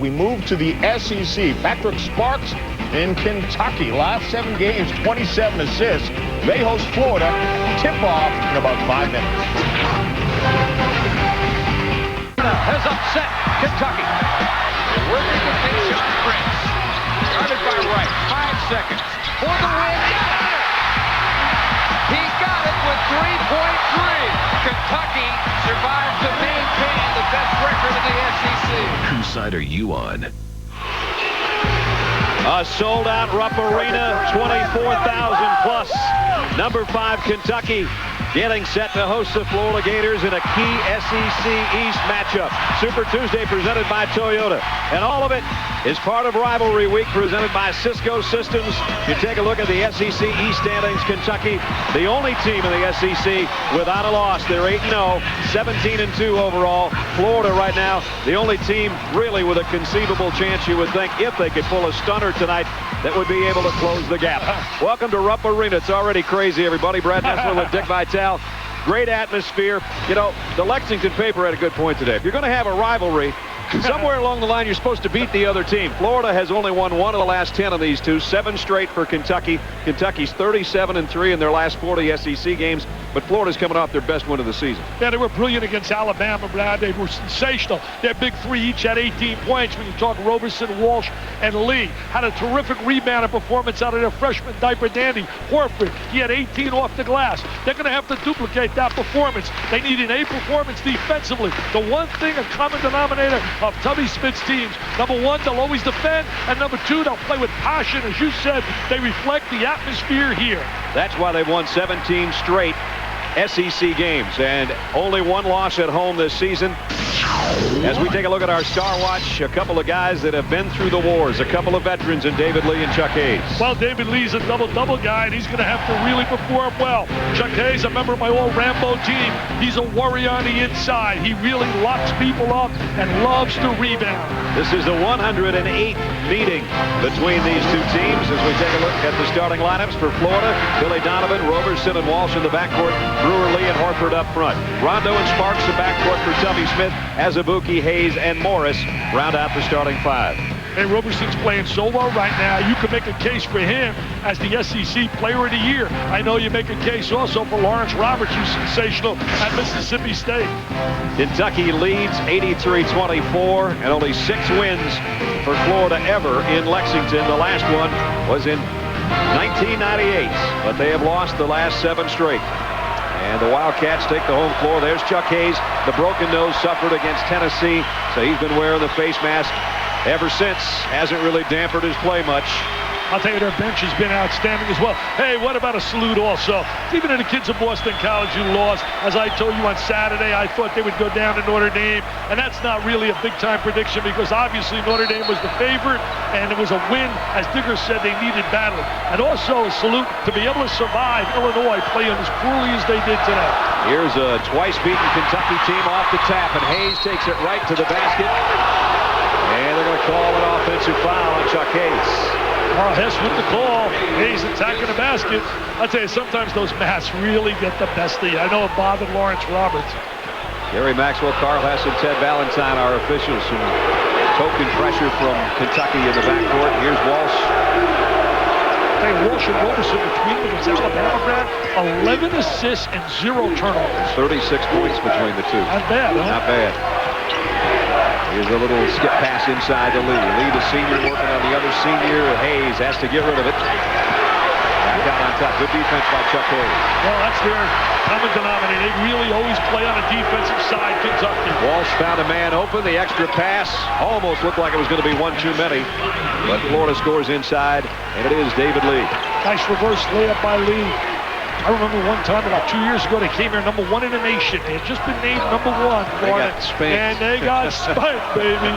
We move to the SEC. Patrick Sparks in Kentucky. Last 7 games, 27 assists. They host Florida. Tip-off in about 5 minutes. Has upset Kentucky. They're working to take shot Prince. Started by Wright. 5 seconds. For the win. He got it with 3.3. Kentucky survives to maintain the best record in the SEC. Whose side are you on? A sold-out Rupp Arena, 24,000 plus. Number 5 Kentucky getting set to host the Florida Gators in a key SEC East matchup. Super Tuesday presented by Toyota. And all of it is part of Rivalry Week presented by Cisco Systems. You take a look at the SEC East standings. Kentucky, the only team in the SEC without a loss. They're 8-0, 17-2 overall. Florida right now, the only team really with a conceivable chance, you would think, if they could pull a stunner tonight, that would be able to close the gap. Welcome to Rupp Arena. It's already crazy, everybody. Brad Nessler with Dick Vitale. Great atmosphere. You know, the Lexington paper had a good point today. If you're going to have a rivalry, somewhere along the line, you're supposed to beat the other team. Florida has only won 1 of the last 10 of these two. 7 straight for Kentucky. Kentucky's 37-3 in their last 40 SEC games. But Florida's coming off their best win of the season. Yeah, they were brilliant against Alabama, Brad. They were sensational. Their big 3 each had 18 points. When you talk Roberson, Walsh, and Lee. Had a terrific rebounding performance out of their freshman diaper dandy, Horford. He had 18 off the glass. They're going to have to duplicate that performance. They need an A performance defensively. The one thing, a common denominator of Tubby Smith's teams, number 1, they'll always defend, and number 2, they'll play with passion. As you said, they reflect the atmosphere here. That's why they've won 17 straight SEC games and only 1 loss at home this season. As we take a look at our Star Watch, a couple of guys that have been through the wars, a couple of veterans in David Lee and Chuck Hayes. Well, David Lee's a double-double guy, and he's going to have to really perform well. Chuck Hayes, a member of my old Rambo team, he's a warrior on the inside. He really locks people up and loves to rebound. This is the 108th meeting between these two teams as we take a look at the starting lineups for Florida. Billy Donovan, Roberson, and Walsh in the backcourt. Brewer, Lee, and Horford up front. Rondo and Sparks the backcourt for Tubby Smith. Azubuike, Hayes, and Morris round out the starting 5. Hey, Roberson's playing so well right now. You can make a case for him as the SEC Player of the Year. I know you make a case also for Lawrence Roberts, who's sensational at Mississippi State. Kentucky leads 83-24 and only 6 wins for Florida ever in Lexington. The last one was in 1998, but they have lost the last 7 straight. And the Wildcats take the home floor. There's Chuck Hayes. The broken nose suffered against Tennessee, so he's been wearing the face mask ever since. Hasn't really dampened his play much. I'll tell you, their bench has been outstanding as well. Hey, what about a salute also? Even to the kids of Boston College who lost. As I told you on Saturday, I thought they would go down to Notre Dame. And that's not really a big-time prediction because obviously Notre Dame was the favorite, and it was a win, as Digger said, they needed badly. And also a salute to be able to survive Illinois playing as poorly as they did today. Here's a twice-beaten Kentucky team off the tap, and Hayes takes it right to the basket. And they're going to call an offensive foul on Chuck Hayes. Oh, Hess with the call. Hayes attacking the basket. I tell you, sometimes those masks really get the best of you. I know it bothered Lawrence Roberts. Gary Maxwell, Carl Hess, and Ted Valentine are officials. Some token pressure from Kentucky in the backcourt. Here's Walsh. Hey, Walsh and Roberson between them against Alabama, Brad. 11 assists and 0 turnovers. 36 points between the two. Not bad, huh? Not bad. Here's a little skip pass inside to Lee. Lee, the senior, working on the other senior. Hayes has to get rid of it. Back out on top. Good defense by Chuck Hayes. Well, that's their common denominator. They really always play on the defensive side, Kentucky. Walsh found a man open. The extra pass almost looked like it was going to be one too many. But Florida scores inside, and it is David Lee. Nice reverse layup by Lee. I remember one time about 2 years ago, they came here number 1 in the nation. They had just been named number 1. They got spanked. And they got spanked, baby.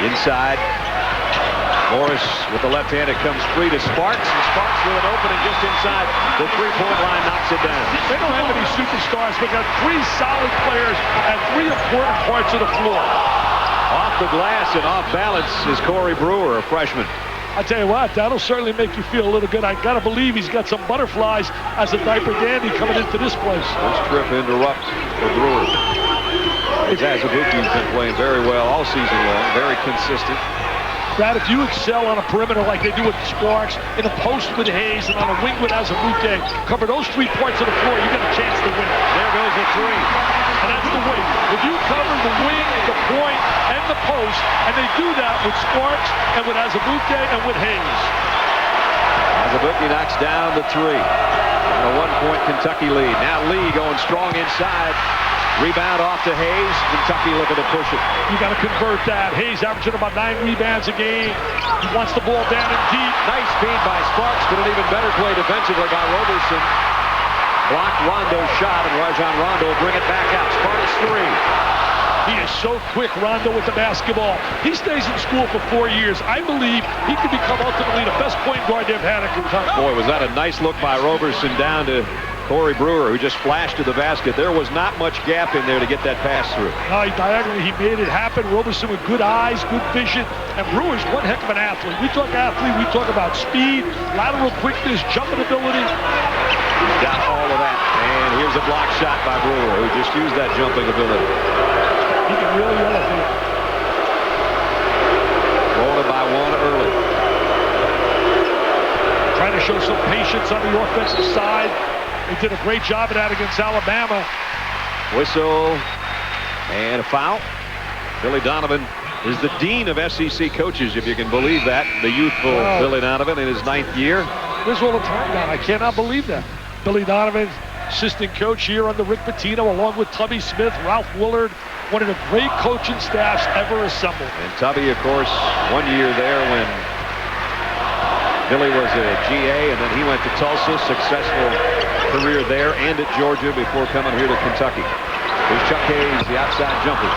Inside. Morris with the left hand. It comes free to Sparks. And Sparks with an opening just inside the three-point line, knocks it down. They don't have any superstars, but got 3 solid players at 3 important parts of the floor. Off the glass and off balance is Corey Brewer, a freshman. I tell you what, that'll certainly make you feel a little good. I gotta believe he's got some butterflies as a diaper dandy coming into this place. First trip into Rupp for Brewer. Azubuike's been playing very well all season long, very consistent. Brad, if you excel on a perimeter like they do with the Sparks, in a post with Hayes, and on a wing with Azubuike, cover those 3 points of the floor, you got a chance to win. There goes the 3. And that's the way. If you cover the wing, the point, and the post, and they do that with Sparks, and with Azubuike, and with Hayes. Azubuike knocks down the 3. A 1-point Kentucky lead. Now Lee going strong inside. Rebound off to Hayes. Kentucky looking to push it. You got to convert that. Hayes averaging about 9 rebounds a game. He wants the ball down and deep. Nice feed by Sparks, but an even better play defensively by Roberson. Blocked Rondo's shot, and Rajon Rondo will bring it back out. Sparks 3. He is so quick, Rondo, with the basketball. He stays in school for 4 years. I believe he could become ultimately the best point guard they've had at Kentucky. Boy, was that a nice look by Roberson down to Corey Brewer, who just flashed to the basket. There was not much gap in there to get that pass through. No, diagonally, he made it happen. Roberson with good eyes, good vision. And Brewer's one heck of an athlete. We talk athlete, we talk about speed, lateral quickness, jumping ability. He's got all of that. And here's a block shot by Brewer, who just used that jumping ability. He can really elevate. Rolling by 1 early. Trying to show some patience on the offensive side. They did a great job of that against Alabama. Whistle and a foul. Billy Donovan is the dean of SEC coaches, if you can believe that. The youthful Billy Donovan in his 9th year. This is all the time now. I cannot believe that. Billy Donovan, assistant coach here under Rick Pitino, along with Tubby Smith, Ralph Willard, one of the great coaching staffs ever assembled. And Tubby, of course, 1 year there when Billy was a GA, and then he went to Tulsa, successful career there and at Georgia before coming here to Kentucky. Here's Chuck Hayes, the outside jumper.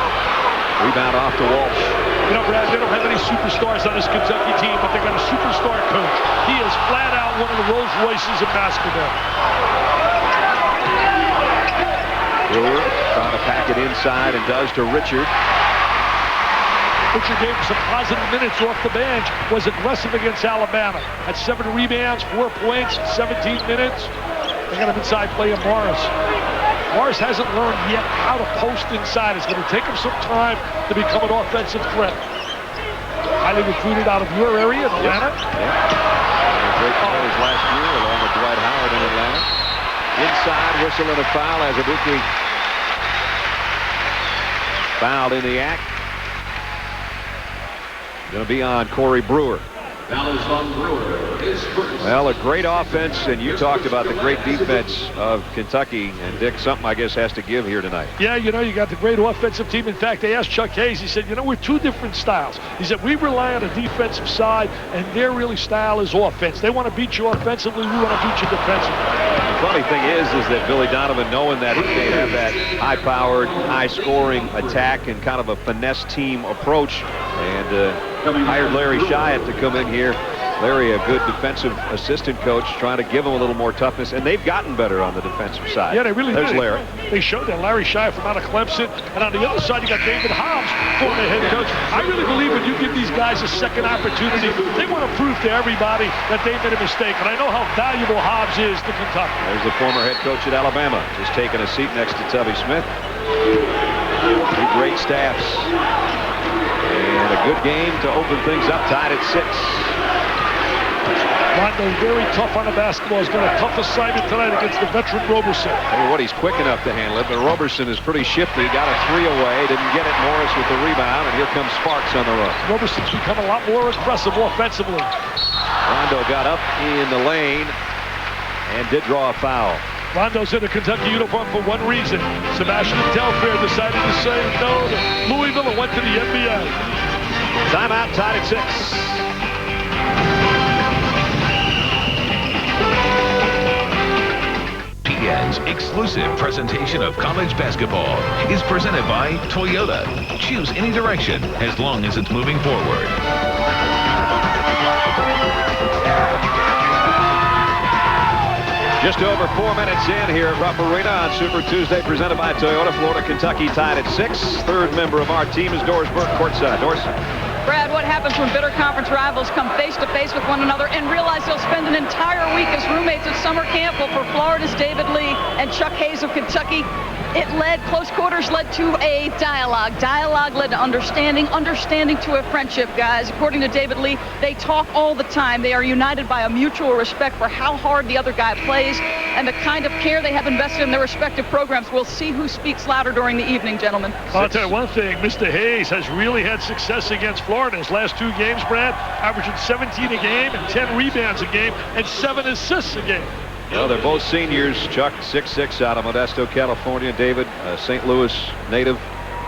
Rebound off to Walsh. You know, Brad, they don't have any superstars on this Kentucky team, but they got a superstar coach. He is flat out one of the Rolls Royces of basketball. Brewer trying to pack it inside and does to Richard. Richard gave him some positive minutes off the bench, was aggressive against Alabama. Had 7 rebounds, 4 points, 17 minutes. They got him inside playing Morris. Morris hasn't learned yet how to post inside. It's going to take him some time to become an offensive threat. Highly recruited out of your area in Atlanta. Great players last year along with Dwight Howard in Atlanta. Inside, whistle and a foul as Azubuike fouled in the act. Going to be on Corey Brewer. Well, a great offense, and you talked about the great defense of Kentucky, and Dick, something I guess has to give here tonight. Yeah, you know, you got the great offensive team. In fact, they asked Chuck Hayes, he said, you know, we're 2 different styles. He said, we rely on the defensive side, and their really style is offense. They want to beat you offensively, we want to beat you defensively. The funny thing is that Billy Donovan, knowing that he may have that high-powered, high-scoring attack and kind of a finesse team approach, and hired Larry Shyatt to come in here. Larry, a good defensive assistant coach, trying to give him a little more toughness, and they've gotten better on the defensive side. Yeah, they really There's did. Larry. They showed that. Larry Shyatt from out of Clemson, and on the other side you got David Hobbs, former head coach. I really believe when you give these guys a second opportunity, they want to prove to everybody that they made a mistake, and I know how valuable Hobbs is to Kentucky. There's the former head coach at Alabama, just taking a seat next to Tubby Smith. 2 great staffs. And a good game to open things up, tied at 6. Rondo very tough on the basketball. He's got a tough assignment tonight against the veteran Roberson. Tell you what, he's quick enough to handle it, but Roberson is pretty shifty. Got a 3 away, didn't get it. Morris with the rebound, and here comes Sparks on the run. Roberson's become a lot more aggressive offensively. Rondo got up in the lane and did draw a foul. Rondo's in a Kentucky uniform for one reason. Sebastian Telfair decided to say no to Louisville and went to the NBA. Timeout, tied at 6. PN's exclusive presentation of college basketball is presented by Toyota. Choose any direction as long as it's moving forward. Just over 4 minutes in here at Rupp Arena on Super Tuesday, presented by Toyota. Florida, Kentucky tied at 6. Third member of our team is Doris Burke, courtside. Doris. Brad, what happens when bitter conference rivals come face-to-face with one another and realize they'll spend an entire week as roommates at summer camp? Well, for Florida's David Lee and Chuck Hayes of Kentucky, It led, close quarters led to a dialogue. Dialogue led to understanding. Understanding to a friendship, guys. According to David Lee, they talk all the time. They are united by a mutual respect for how hard the other guy plays and the kind of care they have invested in their respective programs. We'll see who speaks louder during the evening, gentlemen. I'll tell you one thing. Mr. Hayes has really had success against Florida. His last 2 games, Brad, averaging 17 a game and 10 rebounds a game and 7 assists a game. Well, they're both seniors. Chuck, 6'6", out of Modesto, California. David, St. Louis native,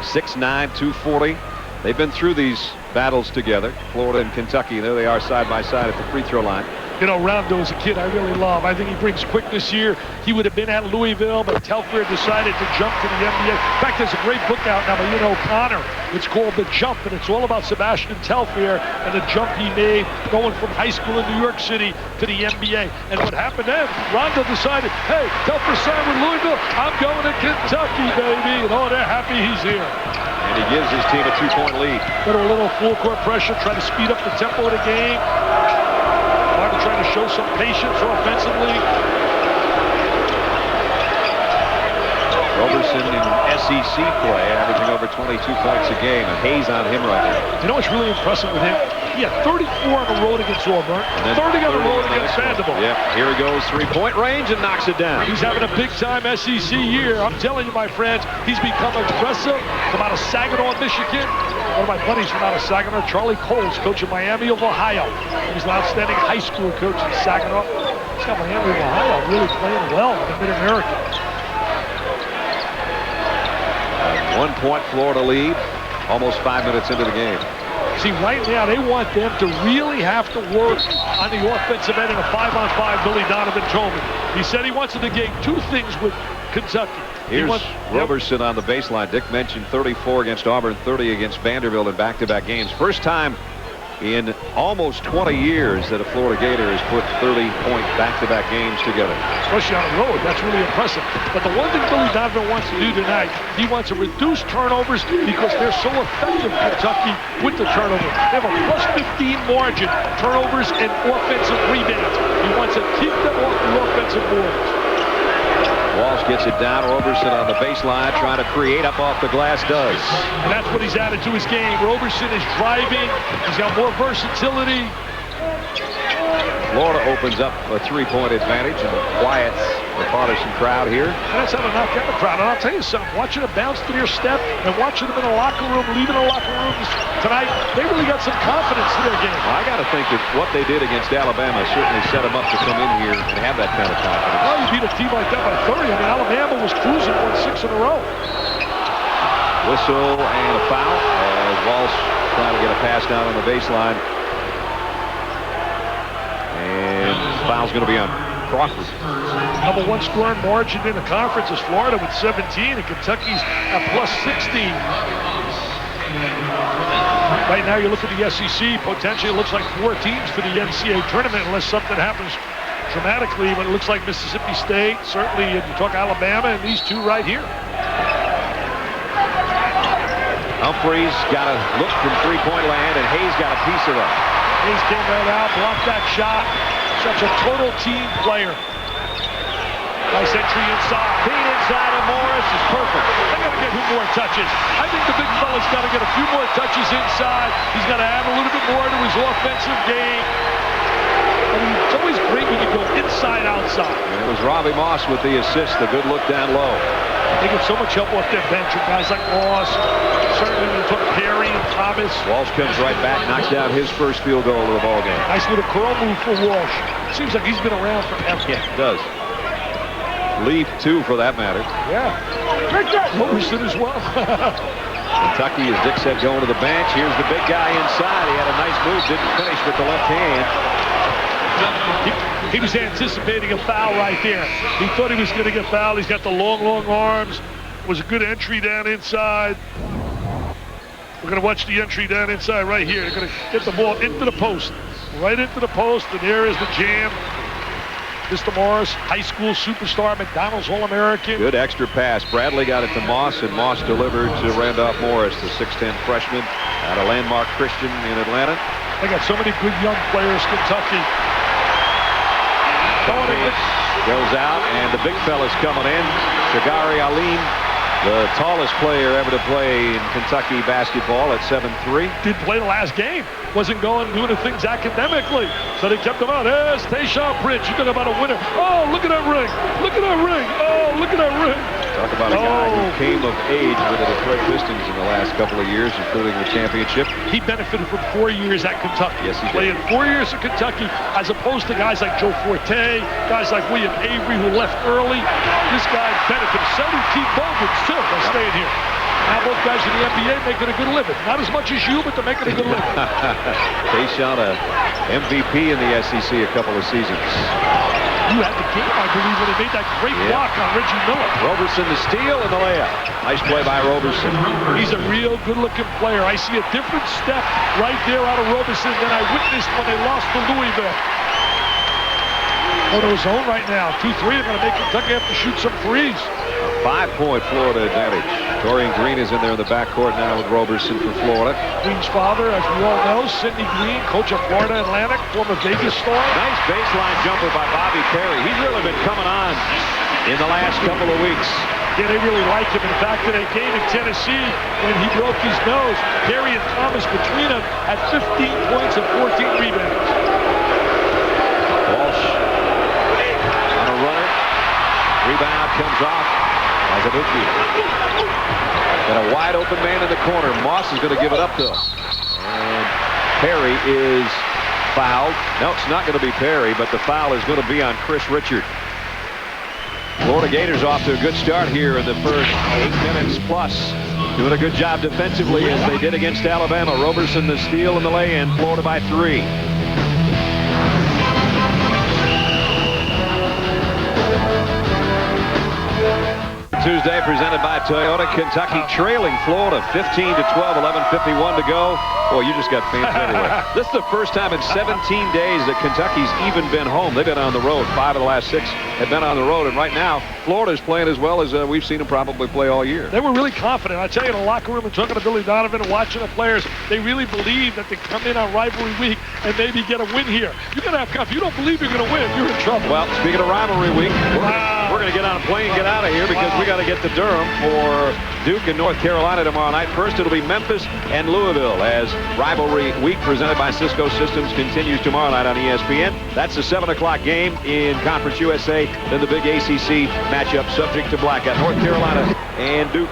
6'9", 240. They've been through these battles together, Florida and Kentucky. There they are side by side at the free throw line. You know, Rondo is a kid I really love. I think he brings quickness here. He would have been at Louisville, but Telfair decided to jump to the NBA. In fact, there's a great book out now by O'Connor. It's called The Jump, and it's all about Sebastian Telfair and the jump he made going from high school in New York City to the NBA. And what happened then, Rondo decided, hey, Telfair signed with Louisville. I'm going to Kentucky, baby. And oh, they're happy he's here. And he gives his team a 2-point lead. Got a little full court pressure, try to speed up the tempo of the game. Trying to show some patience offensively. Roberson in SEC play, averaging over 22 points a game, and Hayes on him right now. You know what's really impressive with him? He had 34 on the road against Auburn, 30 on the road against Vanderbilt. Yep, here he goes, 3-point range and knocks it down. He's having a big-time SEC year. I'm telling you, my friends, he's become aggressive. From out of Saginaw, Michigan. One of my buddies from out of Saginaw, Charlie Coles, coach of Miami of Ohio. He's an outstanding high school coach in Saginaw. He's got Miami of Ohio really playing well in the Mid-America. 1-point Florida lead, almost 5 minutes into the game. See, right now, they want them to really have to work on the offensive end in a 5-on-5, Billy Donovan told me. He said he wants to negate 2 things with Kentucky. Here's Roberson on the baseline. Dick mentioned 34 against Auburn, 30 against Vanderbilt in back-to-back games. First time in almost 20 years that a Florida Gator has put 30-point back-to-back games together. Especially on the road. That's really impressive. But the one thing Billy Donovan wants to do tonight, he wants to reduce turnovers because they're so effective, Kentucky, with the turnovers. They have a +15 margin, turnovers and offensive rebounds. He wants to keep them off the offensive boards. Walsh gets it down. Roberson on the baseline, trying to create up off the glass, does. And that's what he's added to his game. Roberson is driving. He's got more versatility. Florida opens up a 3-point advantage and quiets the partisan crowd here. And that's how to knock out the crowd. And I'll tell you something, watching them bounce to their step and watching them in the locker room, leaving the locker rooms tonight, they really got some confidence in their game. Well, I got to think that what they did against Alabama certainly set them up to come in here and have that kind of confidence. Well, you beat a team like that by 30. I mean, Alabama was cruising, won 6 in a row. Whistle and a foul as Walsh trying to get a pass down on the baseline. And foul's going to be on Crawford. Number 1 scoring margin in the conference is Florida with 17, and Kentucky's at +16. Right now, you look at the SEC, potentially it looks like 4 teams for the NCAA tournament unless something happens dramatically, but it looks like Mississippi State, certainly, and you talk Alabama, and these 2 right here. Humphreys got a look from 3-point land, and Hayes got a piece of that. Hayes came right out, blocked that shot. Such a total team player. Nice entry inside. Beat inside of Morris is perfect. They got to get him more touches. I think the big fella's got to get a few more touches inside. He's got to add a little bit more to his offensive game. I mean, it's always great when you go inside, outside. And it was Robbie Moss with the assist, the good look down low. They get so much help off their bench with guys like Moss. Certainly when you took Perry and Thomas. Walsh comes right back, knocks down his first field goal of the ball game. Nice little curl move for Walsh. Seems like he's been around forever. Yeah, it does. Leaf, 2 for that matter. Yeah. Roberson as well. Kentucky, as Dick said, going to the bench. Here's the big guy inside. He had a nice move, didn't finish with the left hand. He was anticipating a foul right there. He thought he was going to get fouled. He's got the long, long arms. Was a good entry down inside. We're going to watch the entry down inside right here. They're going to get the ball into the post. Right into the post, and there is the jam. Mr. Morris, high school superstar, McDonald's All-American. Good extra pass. Bradley got it to Moss, and Moss delivered to Randolph Morris, the 6'10 freshman out of Landmark Christian in Atlanta. They got so many good young players, Kentucky. Goes out, and the big fella's coming in. Shagari Alim The tallest player ever to play in Kentucky basketball at 7'3". Didn't play the last game. Wasn't doing the things academically. So they kept him out. There's Tayshaun Prince. You talk about a winner. Oh, look at that ring. Look at that ring. Oh, look at that ring. Talk about a guy who came of age with the Detroit Pistons in the last couple of years, including the championship. He benefited from 4 years at Kentucky. Yes, he did. Playing 4 years at Kentucky, as opposed to guys like Joe Forte, guys like William Avery, who left early. This guy benefited. So did Keith Baldwin, too, by staying here. Now both guys in the NBA making a good living. Not as much as you, but they're making a good living. Tayshaun, a MVP in the SEC a couple of seasons. You had the game, I believe, when they made that great block on Reggie Miller. Roberson the steal and the layup. Nice play by Roberson. He's a real good-looking player. I see a different step right there out of Roberson than I witnessed when they lost to Louisville. Photo zone right now. 2-3 are going to make Kentucky have to shoot some threes. 5-point Florida advantage. Dorian Green is in there in the backcourt now with Roberson for Florida. Green's father, as we all know, Sidney Green, coach of Florida Atlantic, former Vegas star. Nice baseline jumper by Bobby Perry. He's really been coming on in the last couple of weeks. Yeah, they really like him. In fact, in a game in Tennessee, when he broke his nose, Perry and Thomas between them had 15 points and 14 rebounds. Walsh on a runner. Rebound comes off. Azabuki. Got a wide open man in the corner. Moss is going to give it up though. And Perry is fouled. No, it's not going to be Perry, but the foul is going to be on Chris Richard. Florida Gators off to a good start here in the first 8 minutes plus. Doing a good job defensively as they did against Alabama. Roberson the steal and the lay-in. Florida by 3. Tuesday presented by Toyota. Kentucky trailing Florida 15-12, 11:51 to go. Boy, you just got fans everywhere. This is the first time in 17 days that Kentucky's even been home. They've been on the road. 5 of the last 6 have been on the road. And right now, Florida's playing as well as we've seen them probably play all year. They were really confident. I tell you, in the locker room and talking to Billy Donovan and watching the players, they really believe that they come in on rivalry week and maybe get a win here. You're going to have confidence. If you don't believe you're going to win, you're in trouble. Well, speaking of rivalry week, we're going to get on a plane and get out of here because we got to get to Durham for Duke and North Carolina tomorrow night. First, it'll be Memphis and Louisville as rivalry week presented by Cisco Systems continues tomorrow night on ESPN. That's the 7 o'clock game in Conference USA. Then the big ACC matchup subject to blackout. North Carolina and Duke.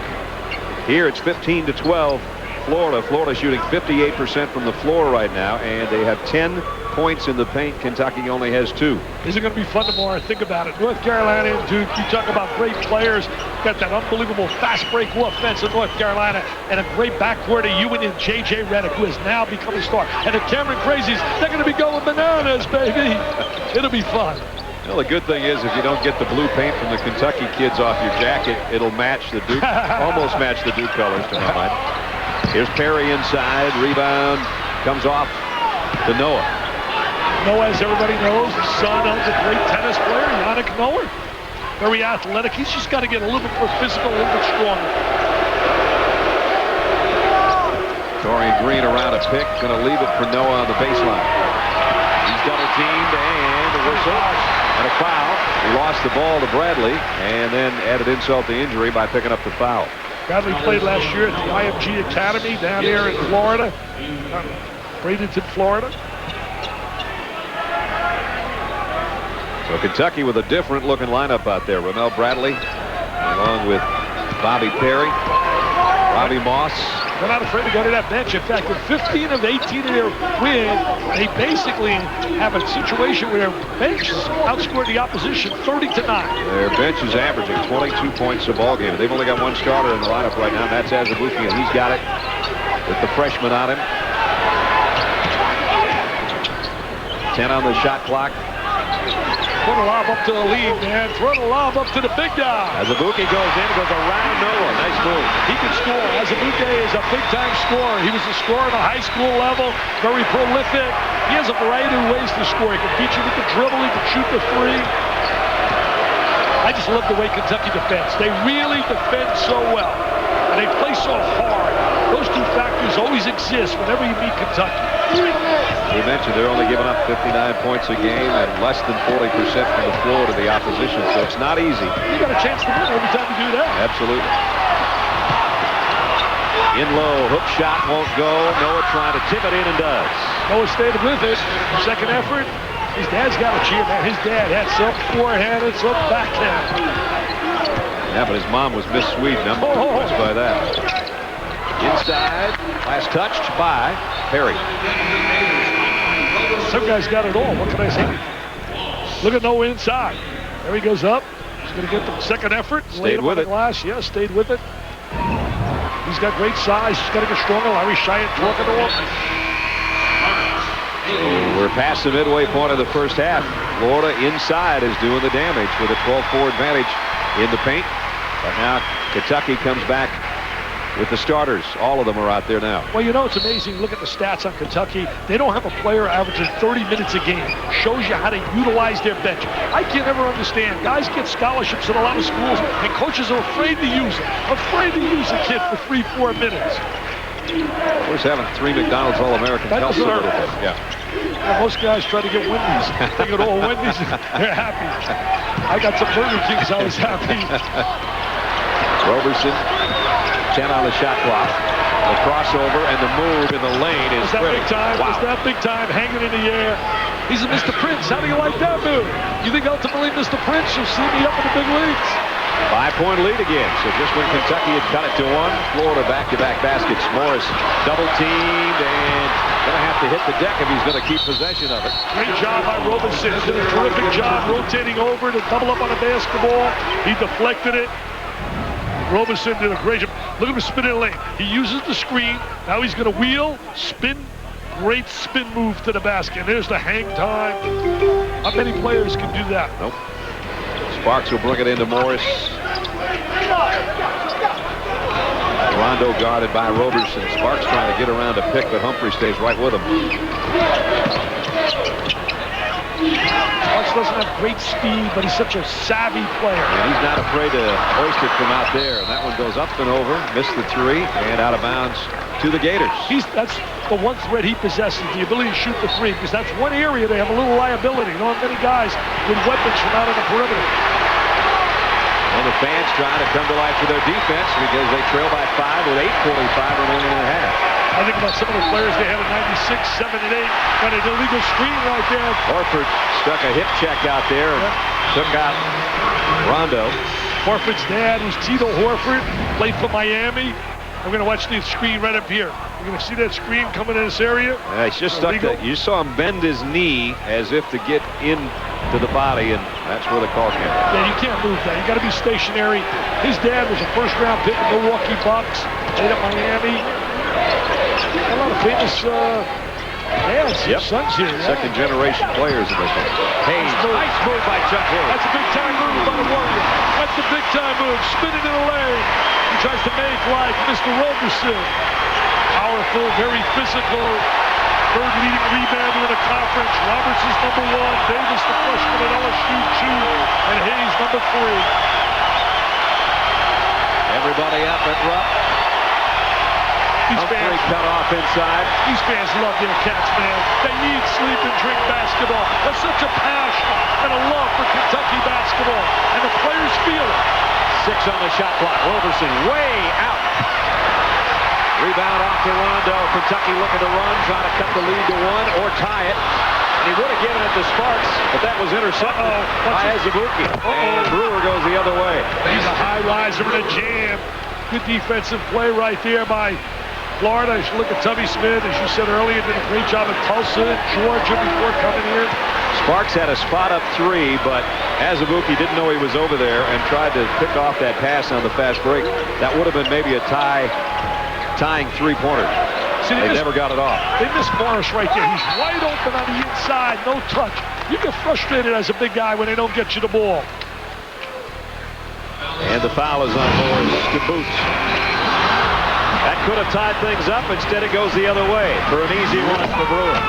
Here it's 15-12. Florida shooting 58% from the floor right now, and they have 10 points in the paint. Kentucky only has 2. This is going to be fun tomorrow. Think about it. North Carolina and Duke, you talk about great players. Got that unbelievable fast break offense in North Carolina and a great backcourt of Ewing and J.J. Redick, who has now become a star. And the Cameron Crazies, they're going to be going bananas, baby. It'll be fun. Well, the good thing is if you don't get the blue paint from the Kentucky kids off your jacket, it'll match the Duke, almost match the Duke colors tomorrow night. Here's Perry inside. Rebound comes off to Noah. Noah, as everybody knows, son of the great tennis player, Yannick Noah. Very athletic. He's just got to get a little bit more physical, a little bit stronger. Dorian Green around a pick. Going to leave it for Noah on the baseline. He's double teamed and a whistle and a foul. He lost the ball to Bradley and then added insult to injury by picking up the foul. Bradley played last year at the IMG Academy down there in Florida, Bradenton, Florida. So Kentucky with a different looking lineup out there. Ramel Bradley along with Bobby Perry, Robbie Moss. They're not afraid to go to that bench. In fact, in 15 of 18 of their win, they basically have a situation where their bench outscored the opposition 30-9. Their bench is averaging 22 points a ball game. They've only got one starter in the lineup right now, and that's Azabuki, and he's got it with the freshman on him. 10 on the shot clock. Throw the lob up to the lead, man. Throw the lob up to the big guy. Azabuki goes in, goes around Noah. Nice move. He can score. Azabuki is a big-time scorer. He was a scorer at a high school level, very prolific. He has a variety of ways to score. He can beat you with the dribble. He can shoot the three. I just love the way Kentucky defends. They really defend so well, and they play so hard. Those two factors always exist whenever you meet Kentucky. We mentioned they're only giving up 59 points a game and less than 40% from the floor to the opposition, so it's not easy. You got a chance to win every time you do that. Absolutely. In low, hook shot won't go. Noah trying to tip it in and does. Noah stayed with it. Second effort. His dad's got to cheer, man. His dad had some forehand and some backhand. Yeah, but his mom was Miss Sweden. I'm impressed by that. Inside, last touched by Perry. Some guys got it all. What can I say? Look at Noah inside. There he goes up. He's going to get the second effort. Stayed with it. Glass. Yeah, stayed with it. He's got great size. He's got to get stronger. Larry Shyatt talking to him. We're past the midway point of the first half. Florida inside is doing the damage with a 12-4 advantage in the paint. But now Kentucky comes back with the starters. All of them are out there now. Well, you know, it's amazing. Look at the stats on Kentucky. They don't have a player averaging 30 minutes a game. Shows you how to utilize their bench. I can't ever understand. Guys get scholarships in a lot of schools, and coaches are afraid to use it. Afraid to use a kid for 3-4 minutes. Of course, having 3 McDonald's All-Americans helps a little bit. Yeah. Well, most guys try to get Wendy's. They get all Wendy's, they're happy. I got some Burger Kings, I was happy. Roberson, 10 on the shot clock. The crossover and the move in the lane is that pretty. Big time? Wow. Is that big time hanging in the air? He's a Mr. Prince. How do you like that move? You think ultimately Mr. Prince will see me up in the big leagues? 5-point lead again. So just when Kentucky had cut it to 1, Florida back-to-back baskets. Morris double-teamed and going to have to hit the deck if he's going to keep possession of it. Great job by Robinson. Did a terrific job rotating over to double up on a basketball. He deflected it. Robinson did a great job. Look at him spinning the lane. He uses the screen. Now he's going to wheel, spin. Great spin move to the basket. There's the hang time. Not many players can do that. Nope. Sparks will bring it into Morris. Rondo guarded by Roberson. Sparks trying to get around to pick, but Humphrey stays right with him. Sparks doesn't have great speed, but he's such a savvy player. And he's not afraid to hoist it from out there. And that one goes up and over, missed the 3, and out of bounds to the Gators. That's the one threat he possesses, the ability to shoot the 3, because that's one area they have a little liability. They don't have many guys with weapons from out on the perimeter. And the fans trying to come to life for their defense because they trail by 5 with 8:45 remaining in the half. I think about some of the players they had in 96, 7, and 8. Got an illegal screen right there. Horford stuck a hip check out there and took out Rondo. Horford's dad was Tito Horford, played for Miami. We're going to watch the screen right up here. You're going to see that screen coming in this area. He's just stuck that. You saw him bend his knee as if to get into the body, and that's where the call came. Yeah, you can't move that. You got to be stationary. His dad was a first-round pick of Milwaukee Bucks, played at Miami. A lot of famous dads, sons here. Yeah. Second-generation players in this one. Hayes, nice move by Chuck Hayes. That's a big-time move by the Warrior. That's a big-time move. Spinning in the lane. He tries to make like Mr. Roberson. Powerful, very physical. Third leading rebounder in the conference. Robertson's number 1. Davis, the freshman at LSU, 2. And Hayes, number 3. Everybody up at Rupp. Humphrey cut off inside. These fans love their Cats, man. They need sleep and drink basketball. There's such a passion and a love for Kentucky basketball. And the players feel it. 6 on the shot clock. Roberson way out. Rebound off to Rondo. Kentucky looking to run, trying to cut the lead to 1 or tie it. And he would have given it to Sparks, but that was intercepted by Azubuike. And Brewer goes the other way. He's a high riser and a jam. Good defensive play right there by Florida. You should look at Tubby Smith, as you said earlier, did a great job at Tulsa, Georgia before coming here. Sparks had a spot up 3, but Azubuike didn't know he was over there and tried to pick off that pass on the fast break. That would have been maybe a tying 3-pointer. They never got it off. They missed Morris right there. He's wide open on the inside, no touch. You get frustrated as a big guy when they don't get you the ball. And the foul is on Morris to boot. That could have tied things up. Instead, it goes the other way for an easy one for Brewer.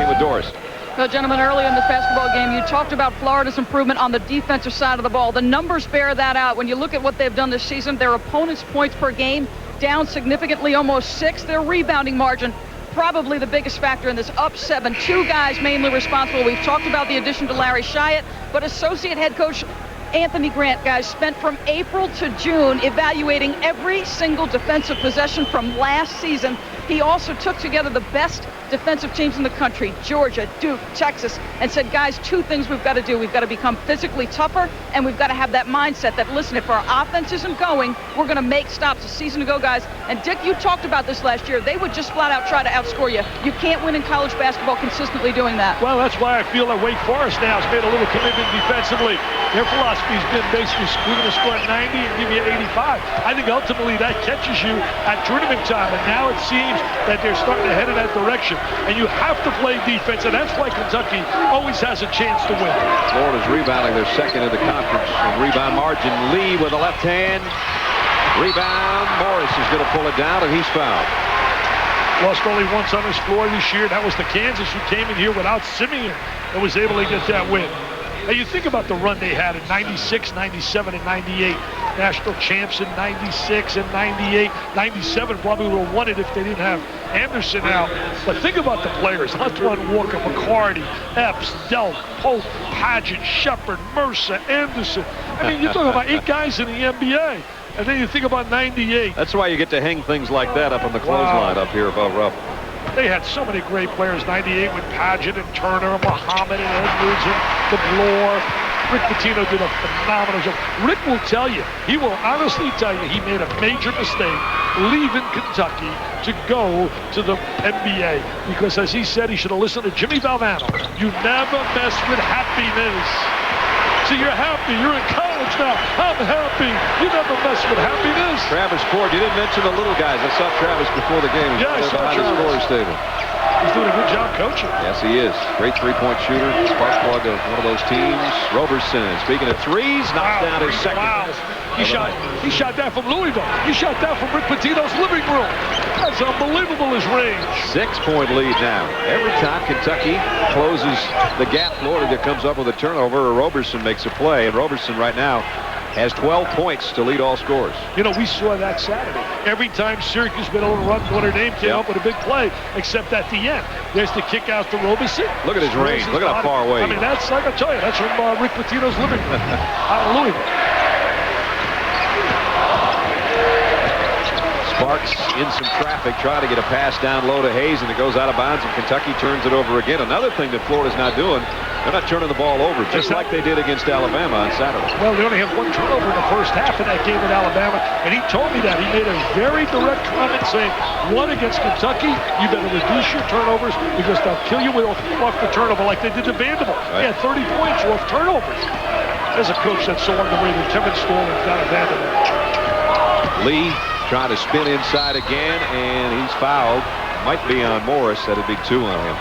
With Doris. Well, gentlemen, earlier in this basketball game, you talked about Florida's improvement on the defensive side of the ball. The numbers bear that out. When you look at what they've done this season, their opponents' points per game down significantly, almost 6. Their rebounding margin, probably the biggest factor in this, up 7. 2 guys mainly responsible. We've talked about the addition to Larry Shyatt, but associate head coach Anthony Grant, guys, spent from April to June evaluating every single defensive possession from last season. He also took together the best defensive teams in the country, Georgia, Duke, Texas, and said, guys, two things we've got to do. We've got to become physically tougher, and we've got to have that mindset that, listen, if our offense isn't going, we're going to make stops. A season ago, guys, and Dick, you talked about this last year. They would just flat out try to outscore you. You can't win in college basketball consistently doing that. Well, that's why I feel that Wake Forest now has made a little commitment defensively. Their philosophy has been basically, we're going to score 90 and give you 85. I think ultimately that catches you at tournament time, and now it seems that they're starting to head in that direction. And you have to play defense, and that's why Kentucky always has a chance to win. Florida's rebounding. They're second in the conference in rebound margin. Lee with a left hand. Rebound. Morris is going to pull it down, and he's fouled. Lost only once on this floor this year. That was the Kansas who came in here without Simeon and was able to get that win. Now you think about the run they had in 96, 97, and 98. National champs in 96 and 98. 97 probably would have won it if they didn't have Anderson out. But think about the players. Antoine Walker, McCarty, Epps, Delk, Pope, Padgett, Shepard, Mercer, Anderson. I mean, you're talking about 8 guys in the NBA. And then you think about 98. That's why you get to hang things like that up on the clothesline up here above Rupp. They had so many great players. 98 with Padgett and Turner and Muhammad and Edwards and DeBlore. Rick Pitino did a phenomenal job. Rick will tell you, he will honestly tell you, he made a major mistake leaving Kentucky to go to the NBA. Because as he said, he should have listened to Jimmy Valvano. You never mess with happiness. So you're happy. You're in college now. I'm happy. You never mess with happiness. Travis Ford, you didn't mention the little guys. I saw Travis before the game. Yeah, I saw behind the scorer's table. He's doing a good job coaching. Yes, he is. Great three-point shooter. Spark plug of one of those teams. Roberson, speaking of threes, knocks down his second. Wow. He shot that from Louisville. He shot that from Rick Pitino's living room. That's unbelievable, his range. 6-point lead now. Every time Kentucky closes the gap, Florida comes up with a turnover, or Roberson makes a play. And Roberson right now has 12 points to lead all scores. You know, we saw that Saturday. Every time Syracuse made a little run, Notre Dame came up with a big play, except at the end. There's the kick out to Roberson. Look at his range. Look at how far away. I mean, that's, like I tell you, that's from Rick Pitino's living room out of Louisville. Sparks in some traffic, trying to get a pass down low to Hayes, and it goes out of bounds, and Kentucky turns it over again. Another thing that Florida's not doing, they're not turning the ball over, just like they did against Alabama on Saturday. Well, they only have 1 turnover in the first half of that game at Alabama, and he told me that. He made a very direct comment saying, one against Kentucky, you better reduce your turnovers because they'll kill you off the turnover like they did to Vanderbilt. Right. He had 30 points off turnovers. There's a coach that's so underrated. Kevin Stallings down at Vanderbilt. Lee trying to spin inside again, and he's fouled. Might be on Morris. That'd be 2 on him.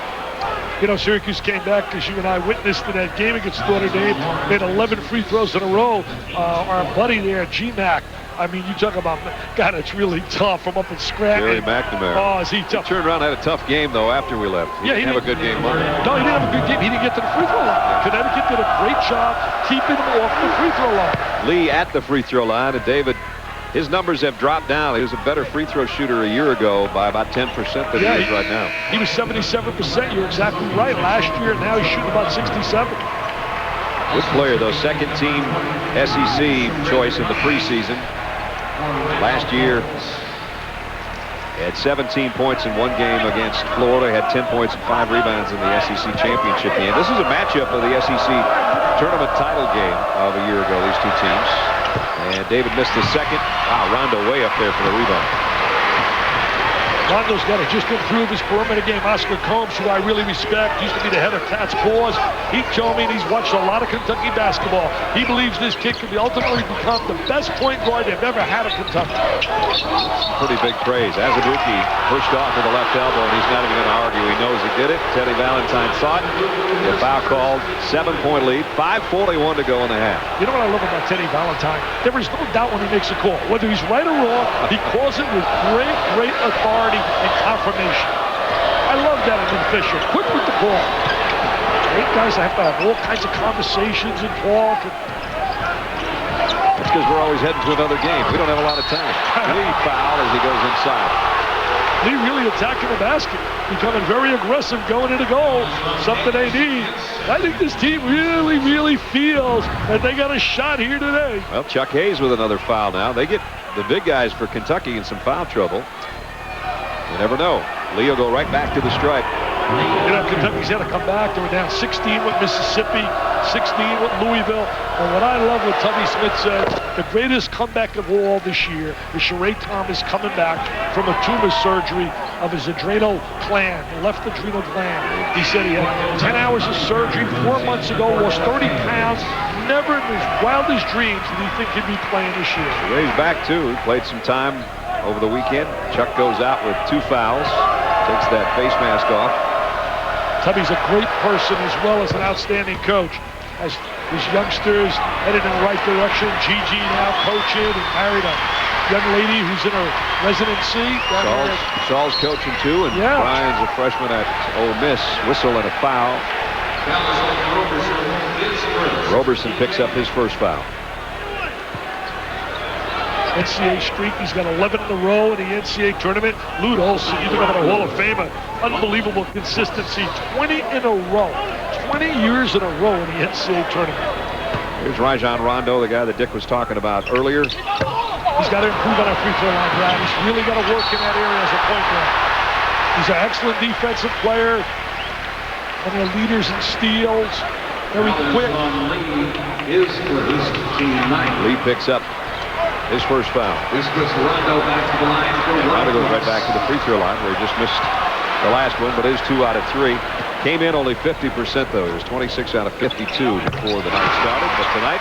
You know, Syracuse came back, because you and I witnessed in that game against Notre Dame, made 11 free throws in a row. Our buddy there, G-Mac, I mean, you talk about, God, it's really tough from up in Scranton. Jerry McNamara. Oh, is he tough? He turned around and had a tough game, though, after we left. He didn't have a good game Monday. No, he didn't have a good game. He didn't get to the free throw line. Connecticut did a great job keeping him off the free throw line. Lee at the free throw line, and David, his numbers have dropped down. He was a better free throw shooter a year ago by about 10% than he is right now. He was 77%. You're exactly right. Last year, now he's shooting about 67. Good player, though. Second team SEC choice in the preseason. Last year, he had 17 points in 1 game against Florida. He had 10 points and 5 rebounds in the SEC championship game. This is a matchup of the SEC tournament title game of a year ago, these two teams. And David missed the second. Wow, Rondo way up there for the rebound. Rondo's got to just improve his perimeter game. Oscar Combs, who I really respect, used to be the head of Pat's Paws. He told me, and he's watched a lot of Kentucky basketball, he believes this kid could ultimately become the best point guard they've ever had at Kentucky. Pretty big praise. Azubuike pushed off with the left elbow, and he's not even going to argue. He knows he did it. Teddy Valentine saw it. The foul called. 7-point lead. 5:41 to go in the half. You know what I love about Teddy Valentine? There is no doubt when he makes a call. Whether he's right or wrong, he calls it with great authority and confirmation. I love that in Fisher. Quick with the ball. Eight guys have to have all kinds of conversations and talk. That's because we're always heading to another game. We don't have a lot of time. Lee foul as he goes inside. Lee really attacking the basket, becoming very aggressive going into goal, something they need. I think this team really, really feels that they got a shot here today. Well, Chuck Hayes with another foul now. They get the big guys for Kentucky in some foul trouble. You never know. Lee will go right back to the stripe. You know, Kentucky's had to come back. They were down 16 with Mississippi, 16 with Louisville. And what I love what Tubby Smith said, the greatest comeback of all this year is Sheree Thomas coming back from a tumor surgery of his adrenal gland, the left adrenal gland. He said he had 10 hours of surgery 4 months ago, lost 30 pounds. Never in his wildest dreams did he think he'd be playing this year. Sheree's back too. He played some time over the weekend. Chuck goes out with 2 fouls, takes that face mask off. Tubby's a great person as well as an outstanding coach. As his youngsters headed in the right direction. Gigi now coaching and married a young lady who's in her residency. Saul's coaching too, and Brian's a freshman at Ole Miss. Whistle and a foul. Roberson picks up his first foul. NCAA streak. He's got 11 in a row in the NCAA tournament. Lute Olson, you talk about a Hall of Famer. Unbelievable consistency. 20 in a row. 20 years in a row in the NCAA tournament. Here's Rajon Rondo, the guy that Dick was talking about earlier. He's got to improve on that free throw line, Brad. He's really got to work in that area as a point guard. He's an excellent defensive player. One of the leaders in steals. Very quick. Lee picks up his first foul. This puts Rondo back to the line. And Rondo goes right back to the free throw line where he just missed the last one, but is 2 out of 3. Came in only 50% though. He was 26 out of 52 before the night started, but tonight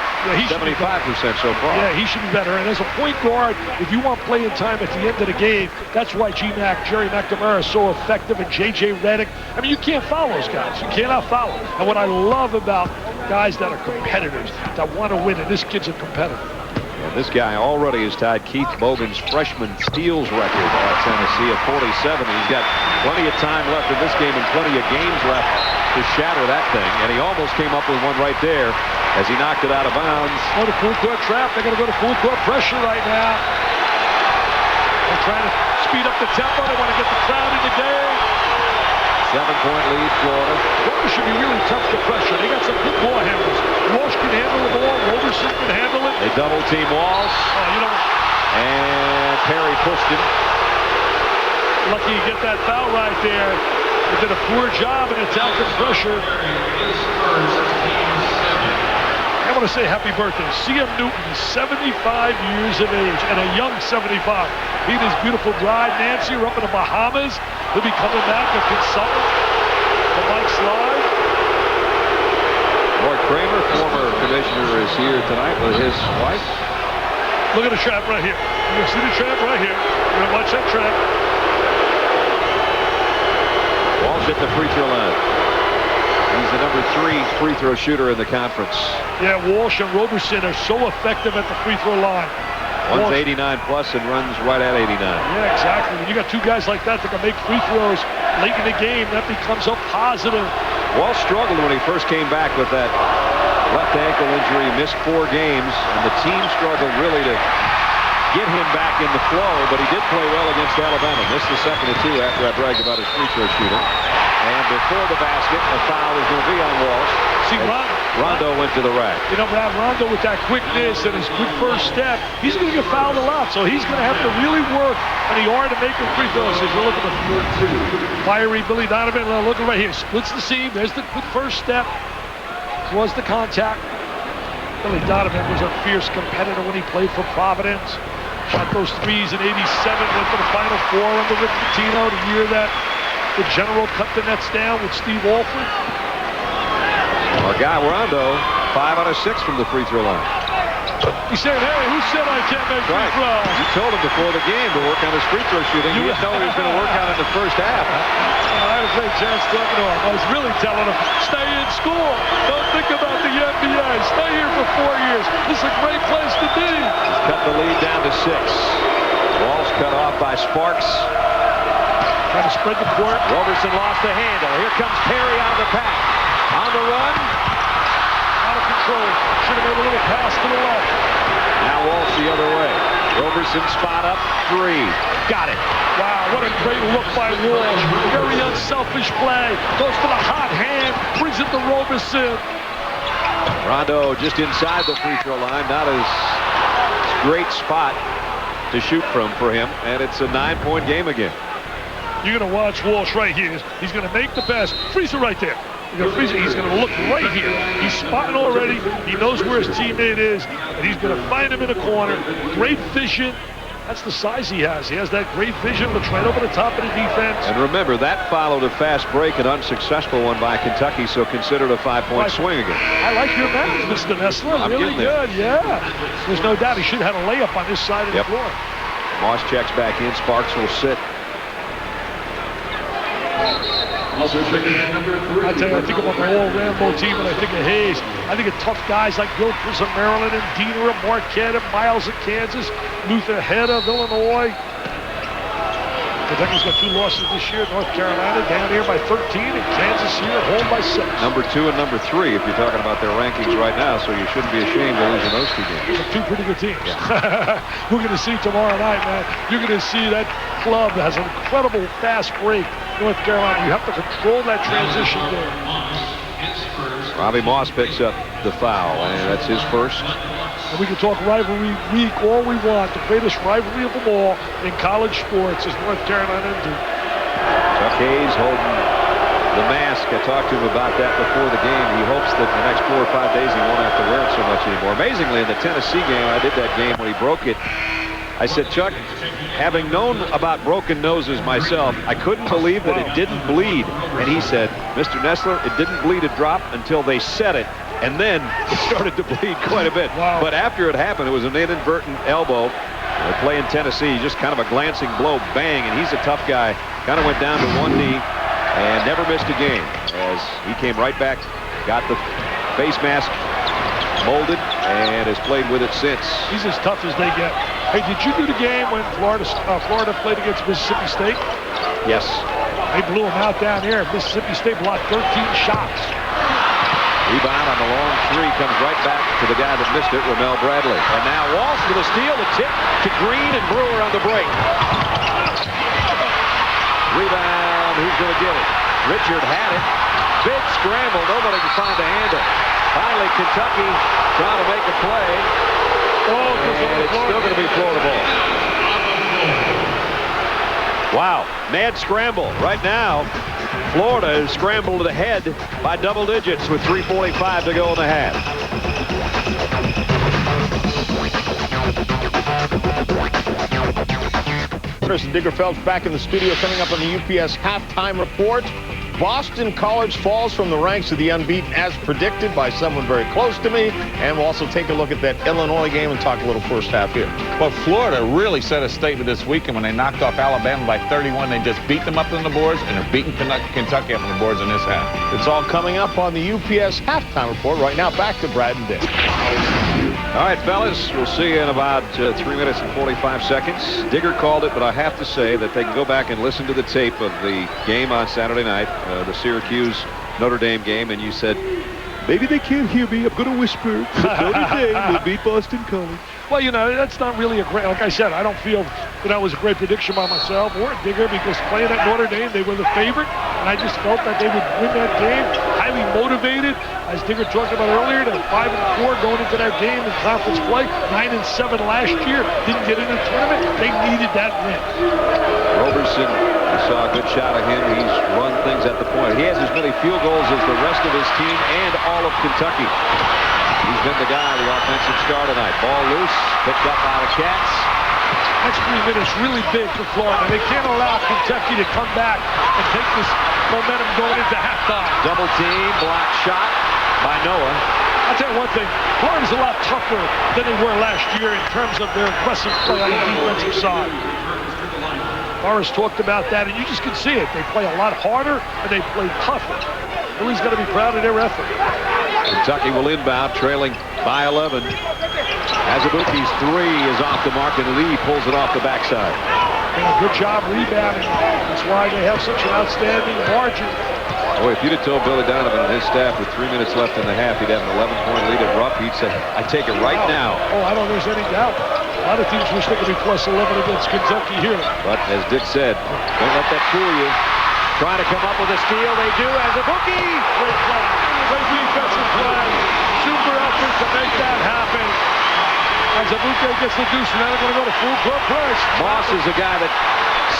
75% so far. Yeah, he should be better. And as a point guard, if you want playing time at the end of the game, that's why Jerry McNamara is so effective, and J.J. Redick. I mean, you can't foul those guys. You cannot foul them. And what I love about guys that are competitors, that want to win, and this kid's a competitor. And this guy already has tied Keith Bogan's freshman steals record at Tennessee at 47. He's got plenty of time left in this game and plenty of games left to shatter that thing. And he almost came up with one right there as he knocked it out of bounds. Go to full court trap. They're going to go to full court pressure right now. They're trying to speed up the tempo. They want to get the crowd in the game. 7-point lead, Florida. Florida should be really tough to pressure. They got some good ball handlers. Walsh can handle the ball. Roberson can handle it. They double team Walsh. And Perry pushed him. Lucky you get that foul right there. They did a poor job in attacking pressure. I want to say happy birthday. C.M. Newton, 75 years of age, and a young 75. He and his beautiful bride, Nancy, are up in the Bahamas. He'll be coming back a consultant for Mike Slide. Roy Kramer, former commissioner, is here tonight with his wife. Look at the trap right here. You can see the trap right here. You're going to watch that trap. Walsh at the free throw line. He's the number 3 free throw shooter in the conference. Yeah, Walsh and Roberson are so effective at the free throw line. One's 89 plus and runs right at 89. Yeah, exactly. When you got 2 guys like that can make free throws late in the game, that becomes a positive. Walsh struggled when he first came back with that left ankle injury, missed 4 games, and the team struggled really to get him back in the flow, but he did play well against Alabama. Missed the second of 2 after I bragged about his free throw shooting. And before the basket, a foul is going to be on Walsh. See, Rondo went to the rack. You know, Brad, Rondo with that quickness and his good first step, he's going to get fouled a lot, so he's going to have to really work on the yard to make him free throws. As we're looking at fiery Billy Donovan, looking right here, splits the seam. There's the good first step. Was the contact. Billy Donovan was a fierce competitor when he played for Providence. Shot those threes in '87, went to the Final Four under Rick Pitino the year that the General cut the nets down with Steve Alford. Our guy Rondo, 5 out of 6 from the free throw line. He said, hey, who said I can't make free throws? You told him before the game to work on his free throw shooting. You didn't know he was going to work on it in the first half. I had a great chance talking to him. I was really telling him, stay in school. Don't think about the NBA. Stay here for 4 years. This is a great place to be. He's cut the lead down to 6. Walsh cut off by Sparks. Trying to spread the court. Roberson lost the handle. Here comes Perry out of the pack. On the run. Out of control. Should have made a little pass to the left. Now Walsh the other way. Roberson spot up 3. Got it. Wow, what a great look by Walsh. Very unselfish play. Goes to the hot hand, brings it to Roberson. Rondo just inside the free throw line. Not as great spot to shoot from for him, and it's a 9-point game again. You're going to watch Walsh right here. He's going to make the pass. Freeze it right there. He's going to look right here. He's spotting already. He knows where his teammate is, and he's going to find him in the corner. Great vision. That's the size he has. He has that great vision. Looks right over the top of the defense. And remember, that followed a fast break, an unsuccessful one by Kentucky, so considered a 5-point swing again. I like your math, Mr. Nessler. Really good, yeah. There's no doubt he should have had a layup on this side of the floor. Moss checks back in. Sparks will sit. Also checking in number 3. I tell you, I think about my old Rambo team, and I think of Hayes. I think of tough guys like Gilchrist of Maryland, and Diener of Marquette, and Miles of Kansas, Luther Head of Illinois. Kentucky's got 2 losses this year. North Carolina down here by 13, and Kansas here at home by 6. Number 2 and number 3, if you're talking about their rankings right now, so you shouldn't be ashamed of losing those 2 games. Those are 2 pretty good teams. Yeah. We're going to see tomorrow night, man. You're going to see that club that has an incredible fast break. North Carolina, you have to control that transition there. Robbie Moss picks up the foul, and that's his first. And we can talk rivalry week all we want. The greatest rivalry of them all in college sports is North Carolina and Duke. Chuck Hayes holding the mask. I talked to him about that before the game. He hopes that the next 4 or 5 days he won't have to wear it so much anymore. Amazingly, in the Tennessee game, I did that game when he broke it. I said, Chuck, having known about broken noses myself, I couldn't believe that it didn't bleed. And he said, Mr. Nessler, it didn't bleed a drop until they set it. And then it started to bleed quite a bit. Wow. But after it happened, it was an inadvertent elbow. They play in Tennessee, just kind of a glancing blow, bang, and he's a tough guy. Kind of went down to one knee and never missed a game as he came right back, got the face mask molded, and has played with it since. He's as tough as they get. Hey, did you do the game when Florida played against Mississippi State? Yes. They blew him out down here. Mississippi State blocked 13 shots. Rebound on the long 3 comes right back to the guy that missed it, Ramel Bradley. And now Walsh with a steal, a tip to Green and Brewer on the break. Rebound, who's going to get it? Richard had it. Big scramble, nobody can find a handle. Finally, Kentucky trying to make a play. And it's still going to be Florida ball. Wow, mad scramble. Right now, Florida is scrambled ahead by double digits with 3:45 to go in the half. Chris Digger Phelps back in the studio, coming up on the UPS halftime report. Boston College falls from the ranks of the unbeaten as predicted by someone very close to me. And we'll also take a look at that Illinois game and talk a little first half here. Well, Florida really set a statement this weekend when they knocked off Alabama by 31. They just beat them up on the boards, and they're beating Kentucky up on the boards in this half. It's all coming up on the UPS halftime report. Right now, back to Brad and Dick. All right, fellas, we'll see you in about 3 minutes and 45 seconds. Digger called it, but I have to say that they can go back and listen to the tape of the game on Saturday night, the Syracuse-Notre Dame game, and you said, maybe they can't hear me. I'm going to whisper. Notre Dame will beat Boston College. Well, you know, that's not really a great, like I said, I don't feel that was a great prediction by myself or Digger, because playing at Notre Dame, they were the favorite, and I just felt that they would win that game, highly motivated. As Digger talked about earlier, they're 5-4 going into that game in conference play, 9-7 last year, didn't get in the tournament. They needed that win. Roberson, I saw a good shot of him. He's run things at the point. He has as many field goals as the rest of his team and all of Kentucky. He's been the guy, the offensive star tonight. Ball loose, picked up by the Cats. Next 3 minutes really big for Florida. They can't allow Kentucky to come back and take this momentum going into halftime. Double team, block shot by Noah. I'll tell you one thing, Florida's a lot tougher than they were last year in terms of their aggressive play on the defensive side. Morris talked about that, and you just can see it. They play a lot harder, and they play tougher. Louis got to be proud of their effort. Kentucky will inbound, trailing by 11. Azubuike's 3 is off the mark, and Lee pulls it off the backside. And a good job rebounding. That's why they have such an outstanding margin. Boy, if you'd have told Billy Donovan and his staff with 3 minutes left in the half, he'd have an 11-point lead at Rupp, he'd say, I take it right now. Oh, I don't think there's any doubt. A lot of teams wish they could be plus 11 against Kentucky here. But as Dick said, don't let that fool you. Trying to come up with a steal. They do as a bookie. Great play. Great defensive play. Super effort to make that happen. As Abuke gets the deuce, and now they're going to go to full court press. Moss is a guy that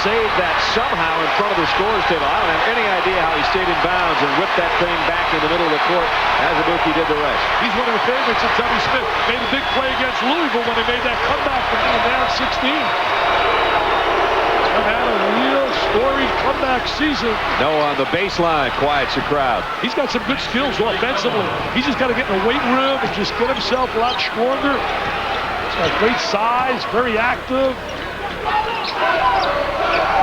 saved that somehow in front of the scores table. I don't have any idea how he stayed in bounds and whipped that thing back in the middle of the court as Abuke did the rest. He's one of the favorites of Tubby Smith. Made a big play against Louisville when they made that comeback from being down 16. They've had a real storied comeback season. Noah on the baseline quiets the crowd. He's got some good skills offensively. He's just got to get in the weight room and just get himself a lot stronger. He's got great size, very active.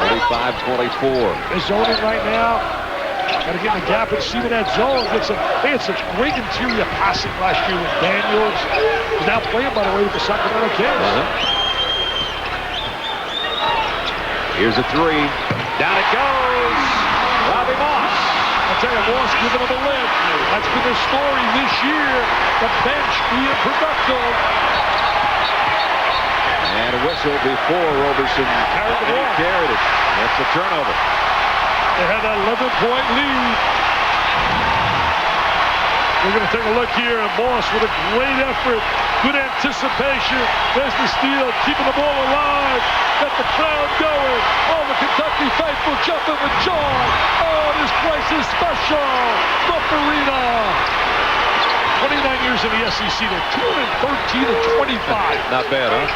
35-24. They're zoning right now. Got to get in the gap and see what that zone gets them. They had such great interior passing last year with Daniels. He's now playing, by the way, with the Sacramento Kings. Here's a three. Down it goes. Robbie Moss. I'll tell you, Moss giving him a lift. That's been their story this year. The bench being productive. And a whistle before Roberson Carried the ball. carried it. That's a turnover. They had that 11-point lead. We're going to take a look here at Moss with a great effort. Good anticipation. There's the steal, keeping the ball alive. Got the crowd going. All the Kentucky faithful jumping with joy. Oh, this place is special. Rupp Arena. 29 years in the SEC. They're 213-25. Not bad, huh?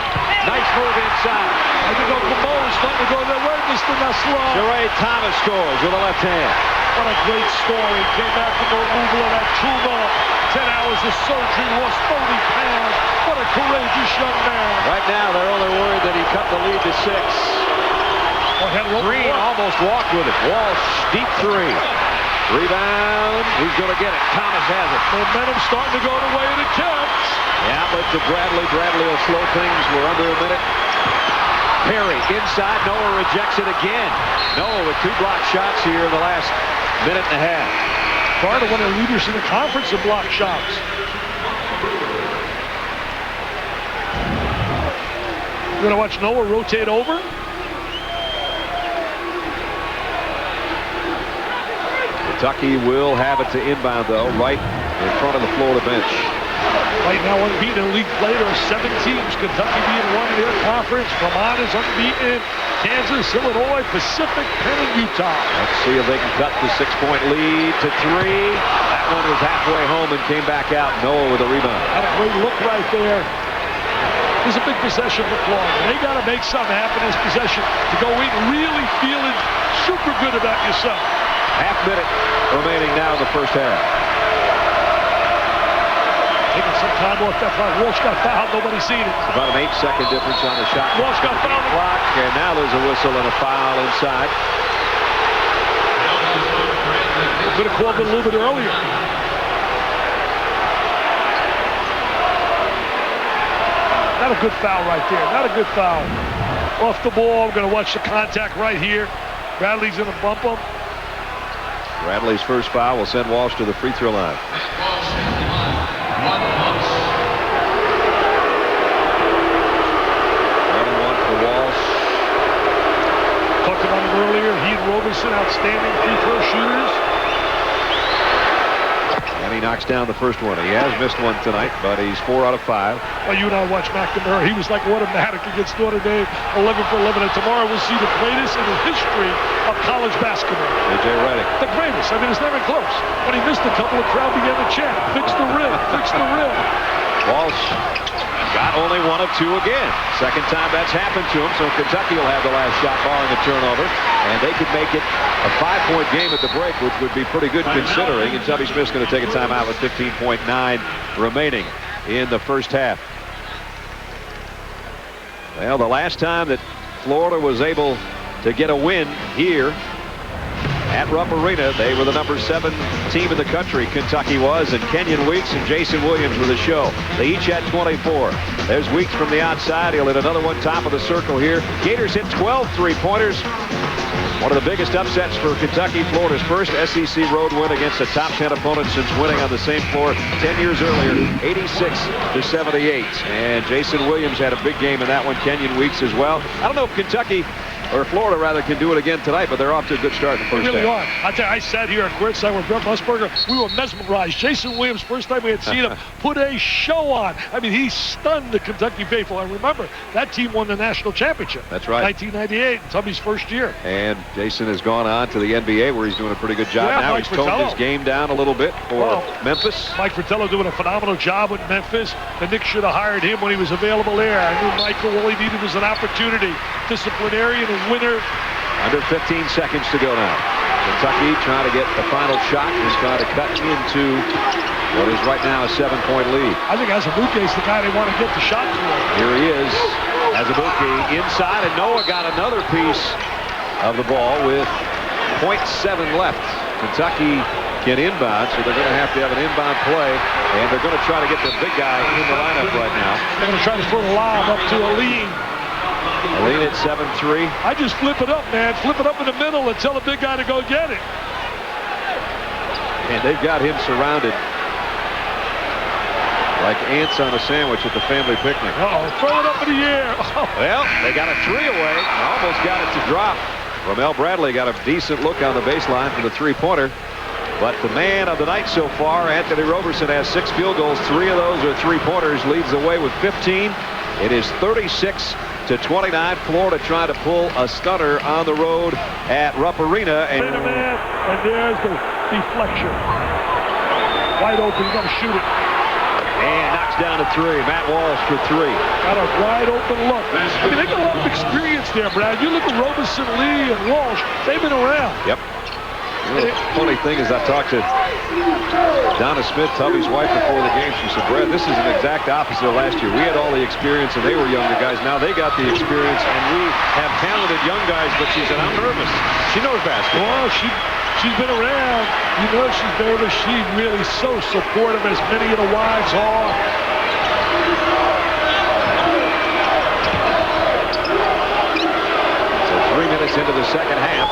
Nice move inside. I think Oklahoma's starting to go their way, Mr. Nessler. Jeray Thomas scores with a left hand. What a great story. Came back from the removal of that tumor. 10 hours of surgery, lost 30 pounds. What a courageous young man. Right now, they're only worried that he cut the lead to 6. Green almost walked with it. Walsh, deep three. Rebound. Who's going to get it? Thomas has it. Momentum starting to go the way of the Cavs. The outlet to Bradley. Bradley will slow things. We're under a minute. Perry inside. Noah rejects it again. Noah with 2 block shots here in the last minute and a half. Part of one of the leaders in the conference in block shots. You're going to watch Noah rotate over. Kentucky will have it to inbound, though, right in front of the Florida bench. Right now, unbeaten in league play. There are 7 teams. Kentucky being one in their conference. Vermont is unbeaten. Kansas, Illinois, Pacific, Penn, and Utah. Let's see if they can cut the 6-point lead to 3. That one was halfway home and came back out. Noah with a rebound. Had a great look right there. This is a big possession for Florida. They got to make something happen in this possession to go in really feeling super good about yourself. Half minute remaining now in the first half. Taking some time off that clock. Walsh got fouled. Nobody's seen it. About an 8-second difference on the shot. Walsh got fouled. Clock, and now there's a whistle and a foul inside. Could have called it a little bit earlier. Not a good foul right there. Not a good foul. Off the ball. I'm going to watch the contact right here. Bradley's going to bump him. Bradley's first foul will send Walsh to the free throw line. 1 1 for Walsh. Talked about him earlier. He and Roberson, outstanding free throw shooters. And he knocks down the first one. He has missed one tonight, but he's 4 out of 5. Well, you and I watched McNamara. He was like automatic against Notre Dame, 11 for 11. And tomorrow we'll see the greatest in the history of college basketball. A.J. Redick. The greatest. I mean, it's never close. When he missed a couple, the crowd began to chant, fix the rim, fix the rim. Walsh got only 1 of 2 again. Second time that's happened to him, so Kentucky will have the last shot barring a turnover, and they could make it a 5-point game at the break, which would be pretty good considering, and Tubby Smith's going to take a timeout with 15.9 remaining in the first half. Well, the last time that Florida was able to get a win here at Rupp Arena, they were the number 7 team in the country, Kentucky was, and Kenyon Weeks and Jason Williams were the show. They each had 24. There's Weeks from the outside. He'll hit another one top of the circle here. Gators hit 12 three-pointers. One of the biggest upsets for Kentucky. Florida's first SEC road win against a top 10 opponent since winning on the same floor 10 years earlier, 86-78. And Jason Williams had a big game in that one. Kenyon Weeks as well. I don't know if Kentucky, or Florida rather, can do it again tonight, but they're off to a good start in the first They really half. are. I tell you, I sat here at courtside with Brent Musburger. We were mesmerized. Jason Williams, first time we had seen him, put a show on. I mean, he stunned the Kentucky faithful. And remember, that team won the national championship. That's right. 1998, Tubby's first year. And Jason has gone on to the NBA, where he's doing a pretty good job. Yeah, now Mike he's toned Fratello. his game down a little bit for Memphis. Mike Fratello doing a phenomenal job with Memphis. The Knicks should have hired him when he was available there. I knew Michael, all he needed was an opportunity. Disciplinarian and winner. Under 15 seconds to go now. Kentucky trying to get the final shot and trying to cut into what is right now a 7-point lead. I think Azubuike is the guy they want to get the shot for. Here he is. Azubuike inside, and Noah got another piece of the ball with 0.7 left. Kentucky can inbound, so they're going to have an inbound play, and they're going to try to get the big guy in the lineup right now. They're going to try to throw the lob up to Aline. Aline at 7-3. I just flip it up, man. Flip it up in the middle and tell the big guy to go get it. And they've got him surrounded like ants on a sandwich at the family picnic. Uh-oh, throw it up in the air. Oh. Well, they got a three away. Almost got it to drop. Ramel Bradley got a decent look on the baseline for the three-pointer. But the man of the night so far, Anthony Roberson, has 6 field goals. 3 of those are three-pointers. Leads the way with 15. It is 36-29. Florida trying to pull a stunner on the road at Rupp Arena. And there's the deflection. Wide open. You got to shoot it. And knocks down a 3. Matt Walsh for 3. Got a wide open look. I mean, they got a lot of experience there, Brad. You look at Roberson, Lee, and Walsh. They've been around. Yep. The funny thing is, I talked to Donna Smith, Tubby's wife, before the game. She said, Brad, this is an exact opposite of last year. We had all the experience, and they were younger guys. Now they got the experience, and we have talented young guys. But she said, I'm nervous. She knows basketball. Well, she's been around. You know she's nervous. She's really so supportive, as many of the wives are. So 3 minutes into the second half.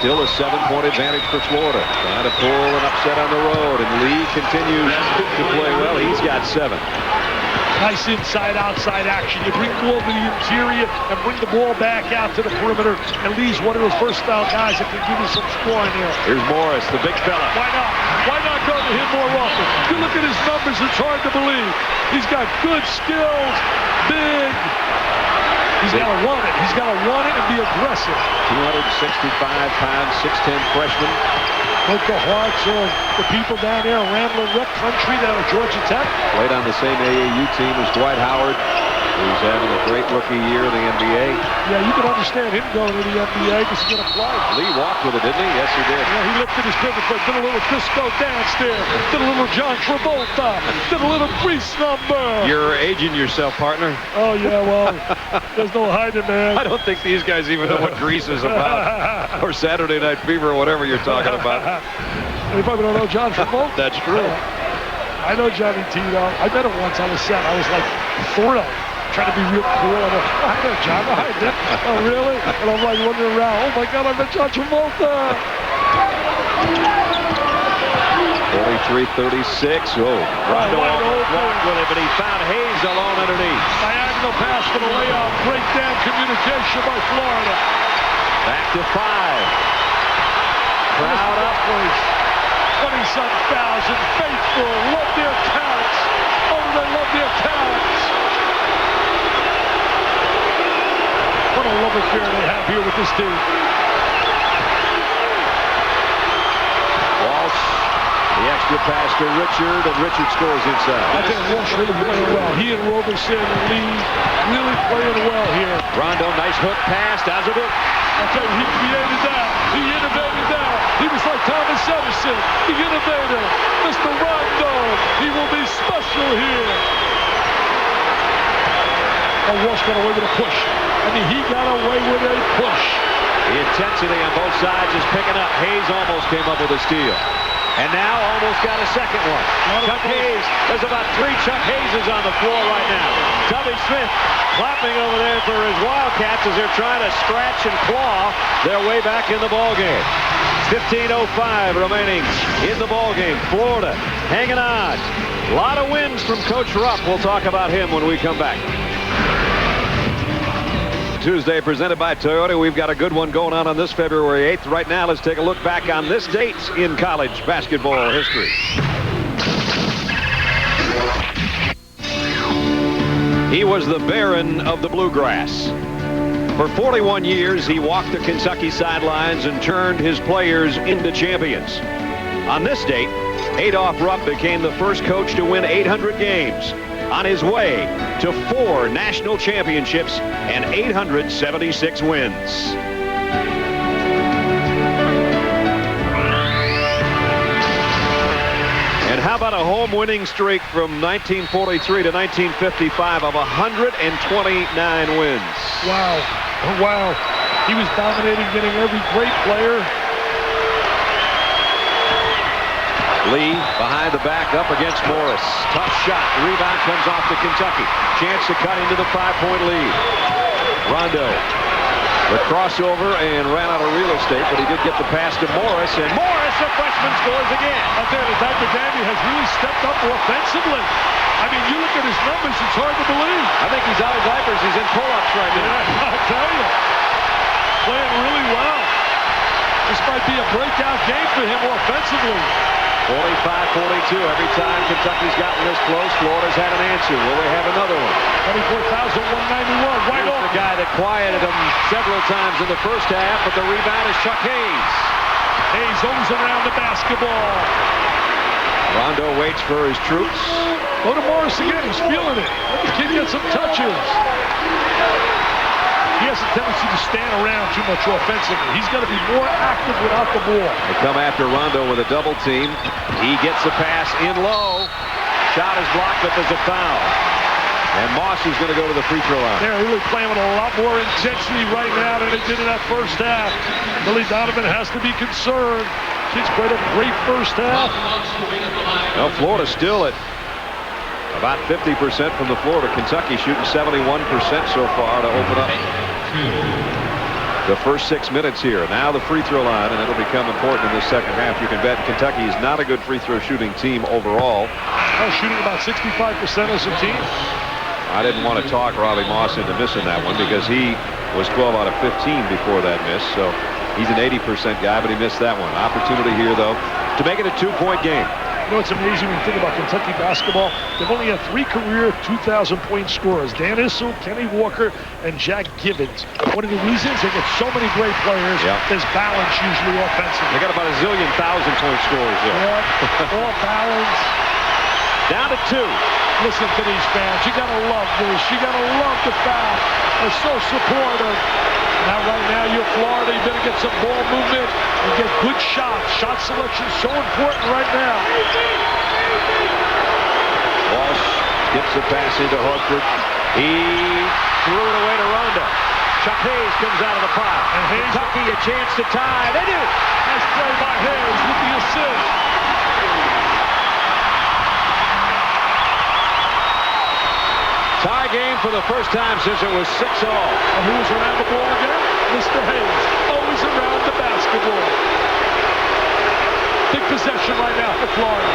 Still a 7-point advantage for Florida. Trying to pull an upset on the road, and Lee continues to play well. He's got 7. Nice inside-outside action. You bring the ball to the interior and bring the ball back out to the perimeter. And Lee's one of those versatile guys that can give you some scoring there. Here's Morris, the big fella. Why not? Why not go to him more often? You look at his numbers, it's hard to believe. He's got good skills, big. He's got to want it. He's got to want it and be aggressive. 265-pound, 6'10" freshman. Broke the hearts of the people down there in Rambling Rec Country down at Georgia Tech. Played on the same AAU team as Dwight Howard, who's having a great rookie year in the NBA. Yeah, you can understand him going to the NBA because he's going to play. Lee walked with it, didn't he? Yes, he did. Yeah, he lifted his pivot foot, did a little disco dance there, did a little John Travolta, did a little Grease number. You're aging yourself, partner. Oh, yeah, well, there's no hiding, man. I don't think these guys even know what Grease is about, or Saturday Night Fever, or whatever you're talking about. You probably don't know John Travolta. That's true. I know Johnny Tito. I met him once on the set. I was like thrilled, trying to be real cool. I'm like, oh, I know John. Hi, Dick. Oh, really? And I'm like wandering around. Oh, my God, I met John Travolta. 43-36. Oh, Rondo walked with it, but he found Hayes alone underneath. Diagonal pass for the layout. Breakdown communication by Florida. Back to 5. Crowd up. 20-some thousand faithful. Love their talents. Oh, they love their talents. What a love affair they have here with this team. Walsh, the extra pass to Richard, and Richard scores inside. I think Walsh really playing well. He and Roberson and Lee really playing well here. Rondo, nice hook pass. Azubuike. I'll tell you, he created that. He innovated that. He was like Thomas Edison, the innovator. Mr. Rondo, he will be special here. Oh, Walsh got away with a push. I mean, he got away with a push. The intensity on both sides is picking up. Hayes almost came up with a steal. And now almost got a second one. Chuck Hayes. There's about 3 Chuck Hayeses on the floor right now. Tubby Smith clapping over there for his Wildcats as they're trying to scratch and claw their way back in the ballgame. 15:05 remaining in the ballgame. Florida hanging on. A lot of wins from Coach Rupp. We'll talk about him when we come back. Tuesday presented by Toyota. We've got a good one going on this February 8th. Right now, let's take a look back on this date in college basketball history. He was the Baron of the Bluegrass. For 41 years, he walked the Kentucky sidelines and turned his players into champions. On this date, Adolph Rupp became the first coach to win 800 games, on his way to 4 national championships and 876 wins. And how about a home winning streak from 1943 to 1955 of 129 wins? Wow. Oh, wow. He was dominating, getting every great player. Lee behind the back up against Morris. Tough shot. Rebound comes off to Kentucky. Chance to cut into the 5-point lead. Rondo. The crossover and ran out of real estate, but he did get the pass to Morris. And Morris, the freshman, scores again. I'll tell you, the Diaper Dandy has really stepped up offensively. I mean, you look at his numbers, it's hard to believe. I think he's out of diapers. He's in pull-ups right now. Yeah, I'll tell you. Playing really well. This might be a breakout game for him offensively. 45-42. Every time Kentucky's gotten this close, Florida's had an answer. Will they have another one? 24,191. Right off. The guy that quieted them several times in the first half, but the rebound is Chuck Hayes. Hayes owns around the basketball. Rondo waits for his troops. Go to Morris again. He's feeling it. Let the kid get some touches. He has a tendency to stand around too much offensively. He's got to be more active without the ball. They come after Rondo with a double team. He gets the pass in low. Shot is blocked, but there's a foul. And Moss is going to go to the free throw line. They're really playing with a lot more intensity right now than they did in that first half. Billy Donovan has to be concerned. Kids played a great first half. Well, Florida still at about 50% from the floor to Kentucky, shooting 71% so far to open up the first 6 minutes here. Now the free throw line, and it'll become important in the second half. You can bet Kentucky is not a good free throw shooting team overall. Shooting about 65% as a team. I didn't want to talk Robbie Moss into missing that one because he was 12 out of 15 before that miss. So he's an 80% guy, but he missed that one. Opportunity here, though, to make it a 2-point game. You know, it's amazing when you think about Kentucky basketball. They've only had 3 career 2,000-point scorers. Dan Issel, Kenny Walker, and Jack Gibbons. One of the reasons they get so many great players is balance usually offensively. They got about a zillion 1,000-point scorers there. Yeah, all balance. Down to 2. Listen to these fans. You got to love this. You got to love the fans. They're so supportive. Now, right now, you're Florida. You better get some ball movement and get good shots. Shot selection is so important right now. Walsh gets the pass into Horford. He threw it away to Rondo. Chuck Hayes comes out of the pile. And Hayes, Kentucky a chance to tie. They do. Nice play by Hayes with the assist. Tie game for the first time since it was 6-all. And who was around the ball again? Mr. Hayes. Always around the basketball. Big possession right now for Florida.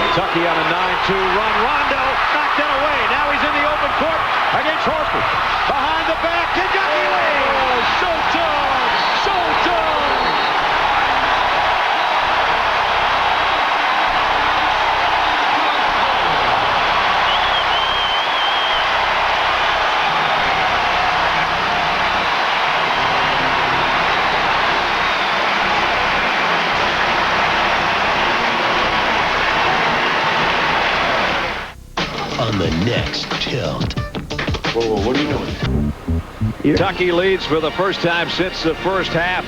Kentucky on a 9-2 run. Rondo knocked it away. Now he's in the open court against Horford. Behind the back, Kentucky leads. Oh, showtime! Showtime! On the next tilt. Whoa, what are you doing? Kentucky leads for the first time since the first half.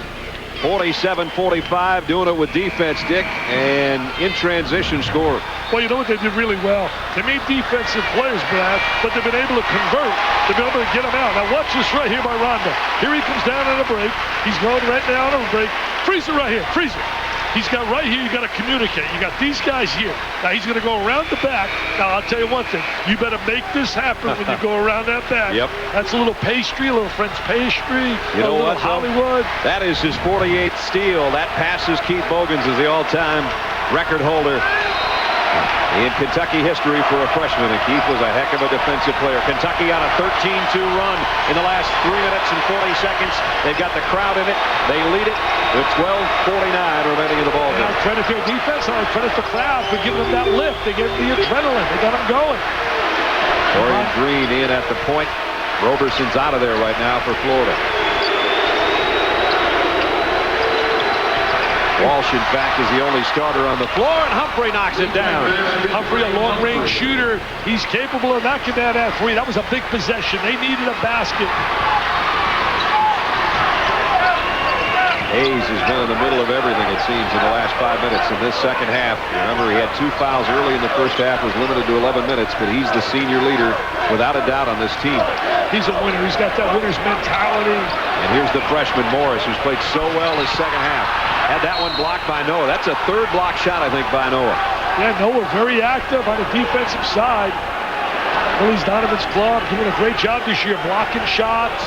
47-45, doing it with defense, Dick, and in transition score. Well, you know what they did really well? They made defensive plays, Brad, but they've been able to convert. They've been able to get them out. Now watch this right here by Rondo. Here he comes down on a break. He's going right now on a break. Freeze it right here. Freeze it. He's got right here, you got to communicate. You got these guys here. Now he's going to go around the back. Now I'll tell you one thing. You better make this happen when you go around that back. Yep. That's a little pastry, a little French pastry. You know what, Hollywood. That is his 48th steal. That passes Keith Bogans as the all-time record holder in Kentucky history for a freshman. And Keith was a heck of a defensive player. Kentucky on a 13-2 run in the last 3 minutes and 40 seconds. They've got the crowd in it. They lead it with 12:49 remaining in the ball game. I credit their defense, and I credit the crowd for giving them that lift. They gave them the adrenaline. They got them going. Dorian Green in at the point. Roberson's out of there right now for Florida. Walsh, in fact, is the only starter on the floor, and Humphrey knocks it down. Humphrey, a long-range shooter. He's capable of knocking down that three. That was a big possession. They needed a basket. Hayes has been in the middle of everything, it seems, in the last 5 minutes in this second half. Remember, he had 2 fouls early in the first half, was limited to 11 minutes, but he's the senior leader without a doubt on this team. He's a winner. He's got that winner's mentality. And here's the freshman Morris, who's played so well this second half. Had that one blocked by Noah. That's a third block shot, I think, by Noah. Yeah, Noah very active on the defensive side. Billy Donovan's club doing a great job this year, blocking shots,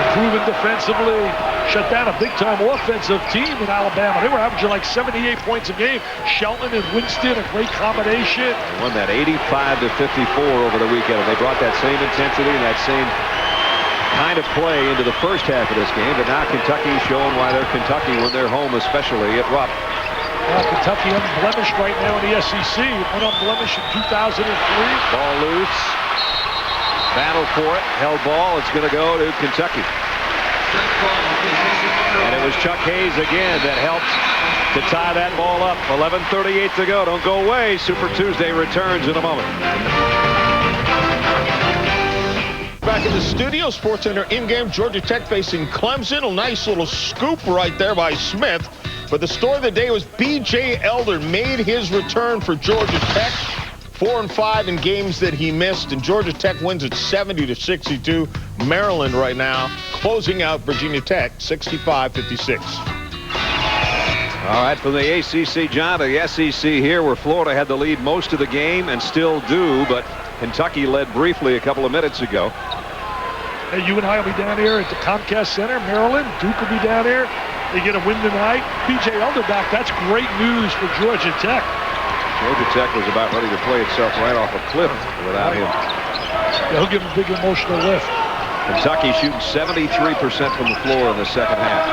improving defensively. Shut down a big-time offensive team in Alabama. They were averaging like 78 points a game. Shelton and Winston, a great combination. They won that 85-54 over the weekend. They brought that same intensity and that same kind of play into the first half of this game, but now Kentucky's showing why they're Kentucky when they're home, especially at Rupp. Well, Kentucky unblemished right now in the SEC. Went unblemished in 2003. Ball loose. Battle for it. Held ball. It's going to go to Kentucky. And it was Chuck Hayes again that helped to tie that ball up. 11:38 to go. Don't go away. Super Tuesday returns in a moment. Back in the studio, SportsCenter in-game, Georgia Tech facing Clemson. A nice little scoop right there by Smith. But the story of the day was B.J. Elder made his return for Georgia Tech. 4-5 in games that he missed, and Georgia Tech wins at 70-62. Maryland right now closing out Virginia Tech 65-56. All right, from the ACC, John, to the SEC here, where Florida had the lead most of the game and still do, but Kentucky led briefly a couple of minutes ago. Hey, you and I will be down here at the Comcast Center, Maryland. Duke will be down here. They get a win tonight. B.J. Elder back. That's great news for Georgia Tech. Georgia Tech was about ready to play itself right off a cliff without him. Yeah, he'll give him a big emotional lift. Kentucky shooting 73% from the floor in the second half.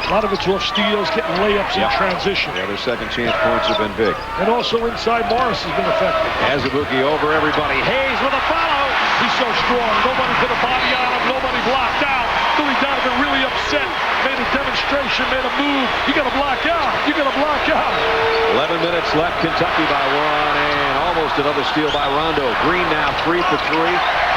A lot of it's off steals, getting layups in transition. Yeah, their second chance points have been big. And also inside Morris has been effective. Azubuike over everybody. Hayes with a follow. He's so strong. Nobody put a body on him. Nobody blocked out. Billy Donovan really upset. Made a demonstration, made a move. You got to block out. You got to block out. 11 minutes left. Kentucky by 1, and almost another steal by Rondo. Green now 3 for 3.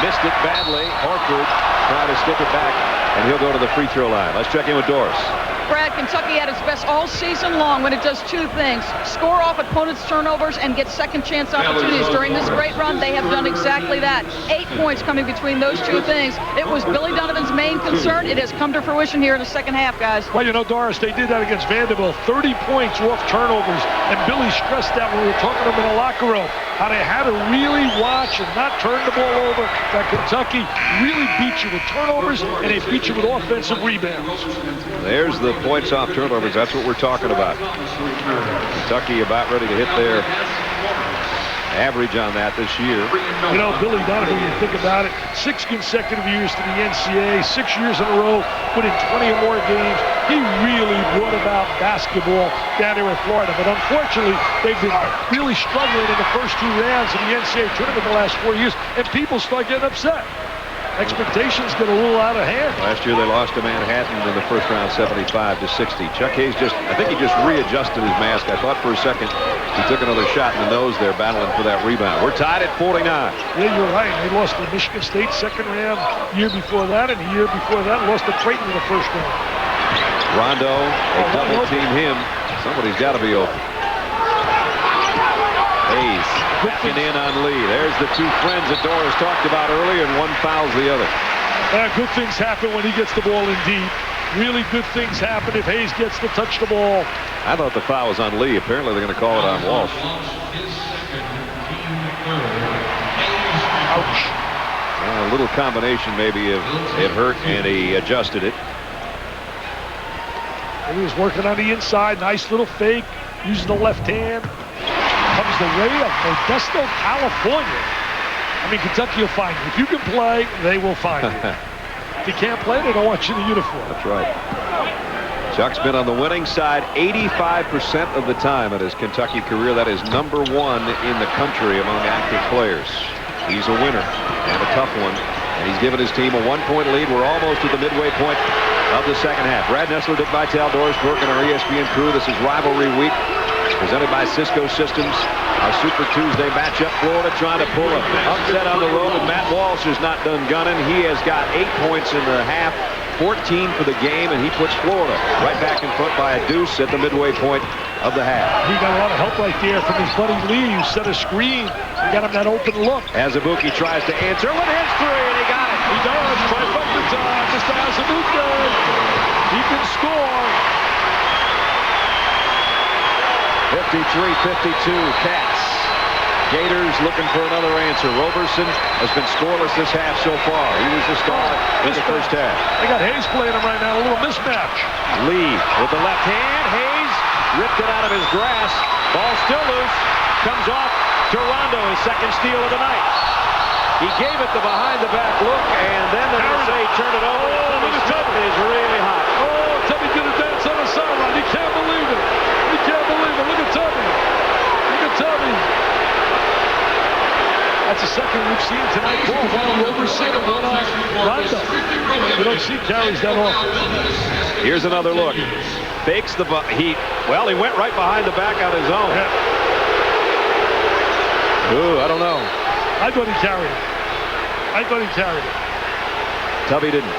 Missed it badly. Horford trying to stick it back, and he'll go to the free throw line. Let's check in with Doris. Brad, Kentucky at its best all season long when it does two things: score off opponents' turnovers and get second chance opportunities. During this great run, they have done exactly that. 8 points coming between those two things. It was Billy Donovan's main concern. It has come to fruition here in the second half, guys. Well, you know, Doris, they did that against Vanderbilt. 30 points off turnovers. And Billy stressed that when we were talking to him in the locker room, how they had to really watch and not turn the ball over. That Kentucky really beat you with turnovers, and they beat you with offensive rebounds. There's the points off turnovers. That's what we're talking about. Kentucky about ready to hit their average on that this year. You know, Billy Donovan, you think about it, 6 consecutive years to the NCAA, 6 years in a row, winning 20 or more games. He really brought about basketball down there in Florida. But unfortunately, they've been really struggling in the first 2 rounds of the NCAA tournament the last 4 years, and people start getting upset. Expectations get a little out of hand. Last year they lost to Manhattan in the first round 75-60. Chuck Hayes I think he just readjusted his mask. I thought for a second he took another shot in the nose there, battling for that rebound. We're tied at 49. Yeah, you're right. They lost to Michigan State second round year before that, and the year before that lost to Creighton in the first round. Rondo, they double team him. Somebody's got to be open. Hayes backing in on Lee. There's the 2 friends that Doris talked about earlier, and one fouls the other. Good things happen when he gets the ball in deep. Really good things happen if Hayes gets to touch the ball. I thought the foul was on Lee. Apparently they're going to call it on Walsh. Ouch. A little combination maybe of it hurt and he adjusted it. He was working on the inside. Nice little fake. Using the left hand. Comes the way of Modesto, California. I mean, Kentucky will find you. If you can play, they will find you. If you can't play, they don't want you in the uniform. That's right. Chuck's been on the winning side 85% of the time in his Kentucky career. That is #1 in the country among active players. He's a winner and a tough one. And he's given his team a 1-point lead. We're almost at the midway point of the second half. Brad Nessler, Dick Vitale, Doris Burke, and our ESPN crew. This is Rivalry Week, presented by Cisco Systems. Our Super Tuesday matchup. Florida trying to pull an upset on the road, and Matt Walsh is not done gunning. He has got 8 points in the half, 14 for the game, and he puts Florida right back in front by a deuce at the midway point of the half. He got a lot of help right there from his buddy Lee, who set a screen and got him that open look. Azubuike tries to answer with his three, and he got it. He does. Trifecta time. Mr. Azubuike. He can score. 53-52 Cats. Gators looking for another answer. Roberson has been scoreless this half so far. He was the star in the first half. They got Hayes playing him right now. A little mismatch. Lee with the left hand. Hayes ripped it out of his grasp. Ball still loose. Comes off to Rondo, his second steal of the night. He gave it the behind-the-back look, and then they're going to say turn it over. Tubby is really hot. Oh, Tubby did a dance on the sideline. He can't believe it. He can't believe it. Look at Tubby. Look at Tubby. That's the second we've seen tonight. One Roberson and one on Rondo. You don't see carries that often. Here's another look. Fakes the he went right behind the back on his own. Yeah. Ooh, I don't know. I thought he carried it. I thought he carried it. Tubby didn't.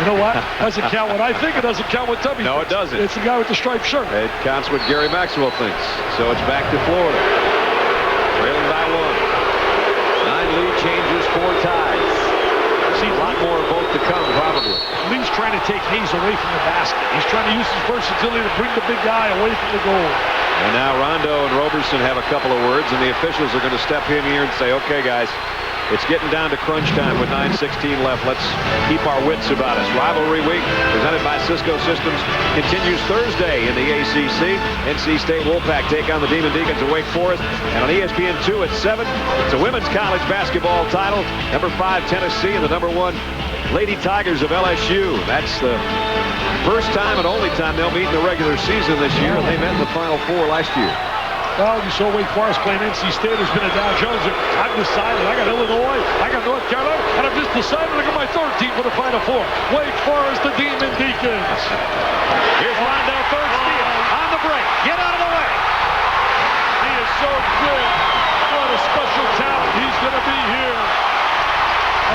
You know what? Doesn't count what I think. It doesn't count what Tubby No, thinks. it doesn't. It's the guy with the striped shirt. It counts what Gary Maxwell thinks. So it's back to Florida. Trailing by 1. 9 lead changes, 4 ties. See a lot more of both to come, probably. Lee's trying to take Hayes away from the basket. He's trying to use his versatility to bring the big guy away from the goal. And now Rondo and Roberson have a couple of words, and the officials are going to step in here and say, okay, guys, it's getting down to crunch time with 9:16 left. Let's keep our wits about us. Rivalry Week, presented by Cisco Systems, continues Thursday in the ACC. NC State Wolfpack take on the Demon Deacons of Wake Forest. And on ESPN2 at 7, it's a women's college basketball title. Number 5, Tennessee, and the number 1, Lady Tigers of LSU. That's the first time and only time they'll meet in the regular season this year. They met in the Final Four last year. Well, you saw Wake Forest playing NC State. There's been a Dow Jones. I've decided. I got Illinois. I got North Carolina. And I've just decided to go my third team for the Final Four. Wake Forest, the Demon Deacons. Here's Rondo, third steal. On the break. Get out of the way. He is so good. What a special talent he's going to be here.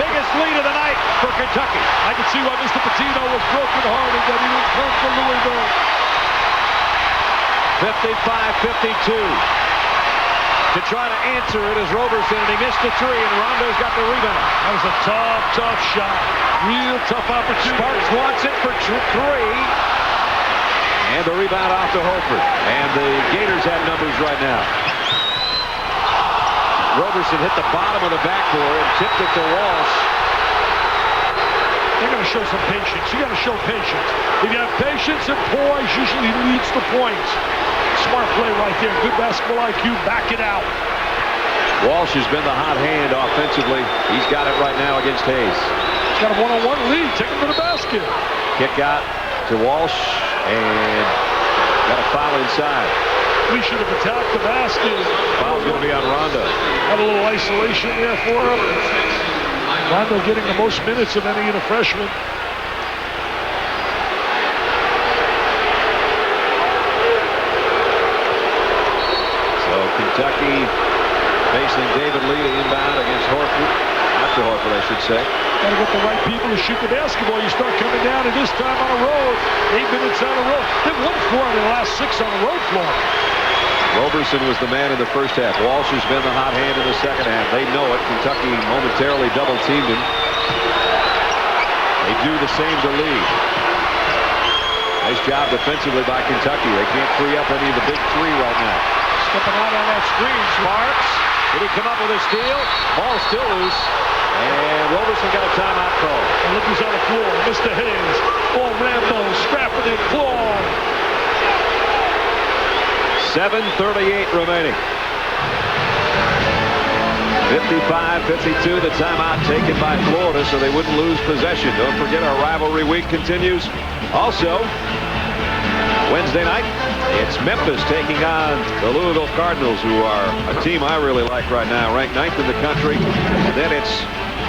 Biggest lead of the night for Kentucky. I can see why Mr. Patino was brokenhearted that he didn't come to Louisville. 55-52. To try to answer it is Roberson, and he missed the 3, and Rondo's got the rebound. That was a tough shot. Real tough opportunity. Sparks wants it for 3. And the rebound off to Holford. And the Gators have numbers right now. Roberson hit the bottom of the backboard and tipped it to Walsh. They're going to show some patience. You got to show patience. If you have patience and poise, usually leads to points. Smart play right there. Good basketball IQ. Back it out. Walsh has been the hot hand offensively. He's got it right now against Hayes. He's got a one-on-one lead. Take him to the basket. Kick out to Walsh and got a foul inside. We should have attacked the basket. Foul's going to be on Rondo. Had a little isolation there for him. Rondo getting the most minutes of any of the freshmen. Kentucky facing David Lee to inbound against Horford. After Horford, I should say. Got to get the right people to shoot the basketball. You start coming down, and this time on the road, 8 minutes on the road. They've won 4 of the last 6 on the road floor. Roberson was the man in the first half. Walsh has been the hot hand in the second half. They know it. Kentucky momentarily double-teamed him. They do the same to Lee. Nice job defensively by Kentucky. They can't free up any of the big three right now. Stepping out on that screen. Sparks. Did he come up with a steal? Ball still loose. And Roberson got a timeout call. And look who's on the floor. Mr. Hayes. Oh, Rambo. Scrapping and clawing. 7:38 remaining. 55-52, the timeout taken by Florida so they wouldn't lose possession. Don't forget our rivalry week continues. Also, Wednesday night, it's Memphis taking on the Louisville Cardinals, who are a team I really like right now, ranked 9th in the country. And then it's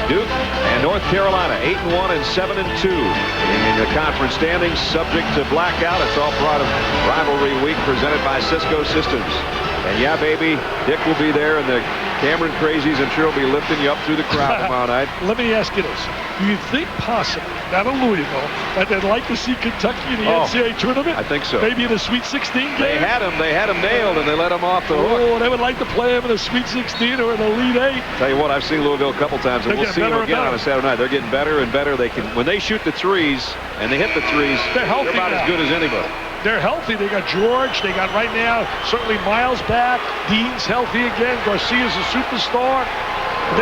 Duke and North Carolina, 8-1 and 7-2 in the conference standings, subject to blackout. It's all part of rivalry week presented by Cisco Systems. And yeah, baby, Dick will be there, and the Cameron Crazies, I'm sure, will be lifting you up through the crowd tomorrow night. Let me ask you this. Do you think possibly, not in Louisville, that they'd like to see Kentucky in the NCAA tournament? I think so. Maybe in a Sweet 16 game? They had him nailed, and they let him off the hook. Oh, they would like to play him in a Sweet 16 or an Elite 8. Tell you what, I've seen Louisville a couple times, and we'll see them again on a Saturday night. They're getting better and better. They can, when they shoot the threes and they hit the threes, they're about as good as anybody. They're healthy. They got George. They got right now certainly Miles back. Dean's healthy again. Garcia's a superstar.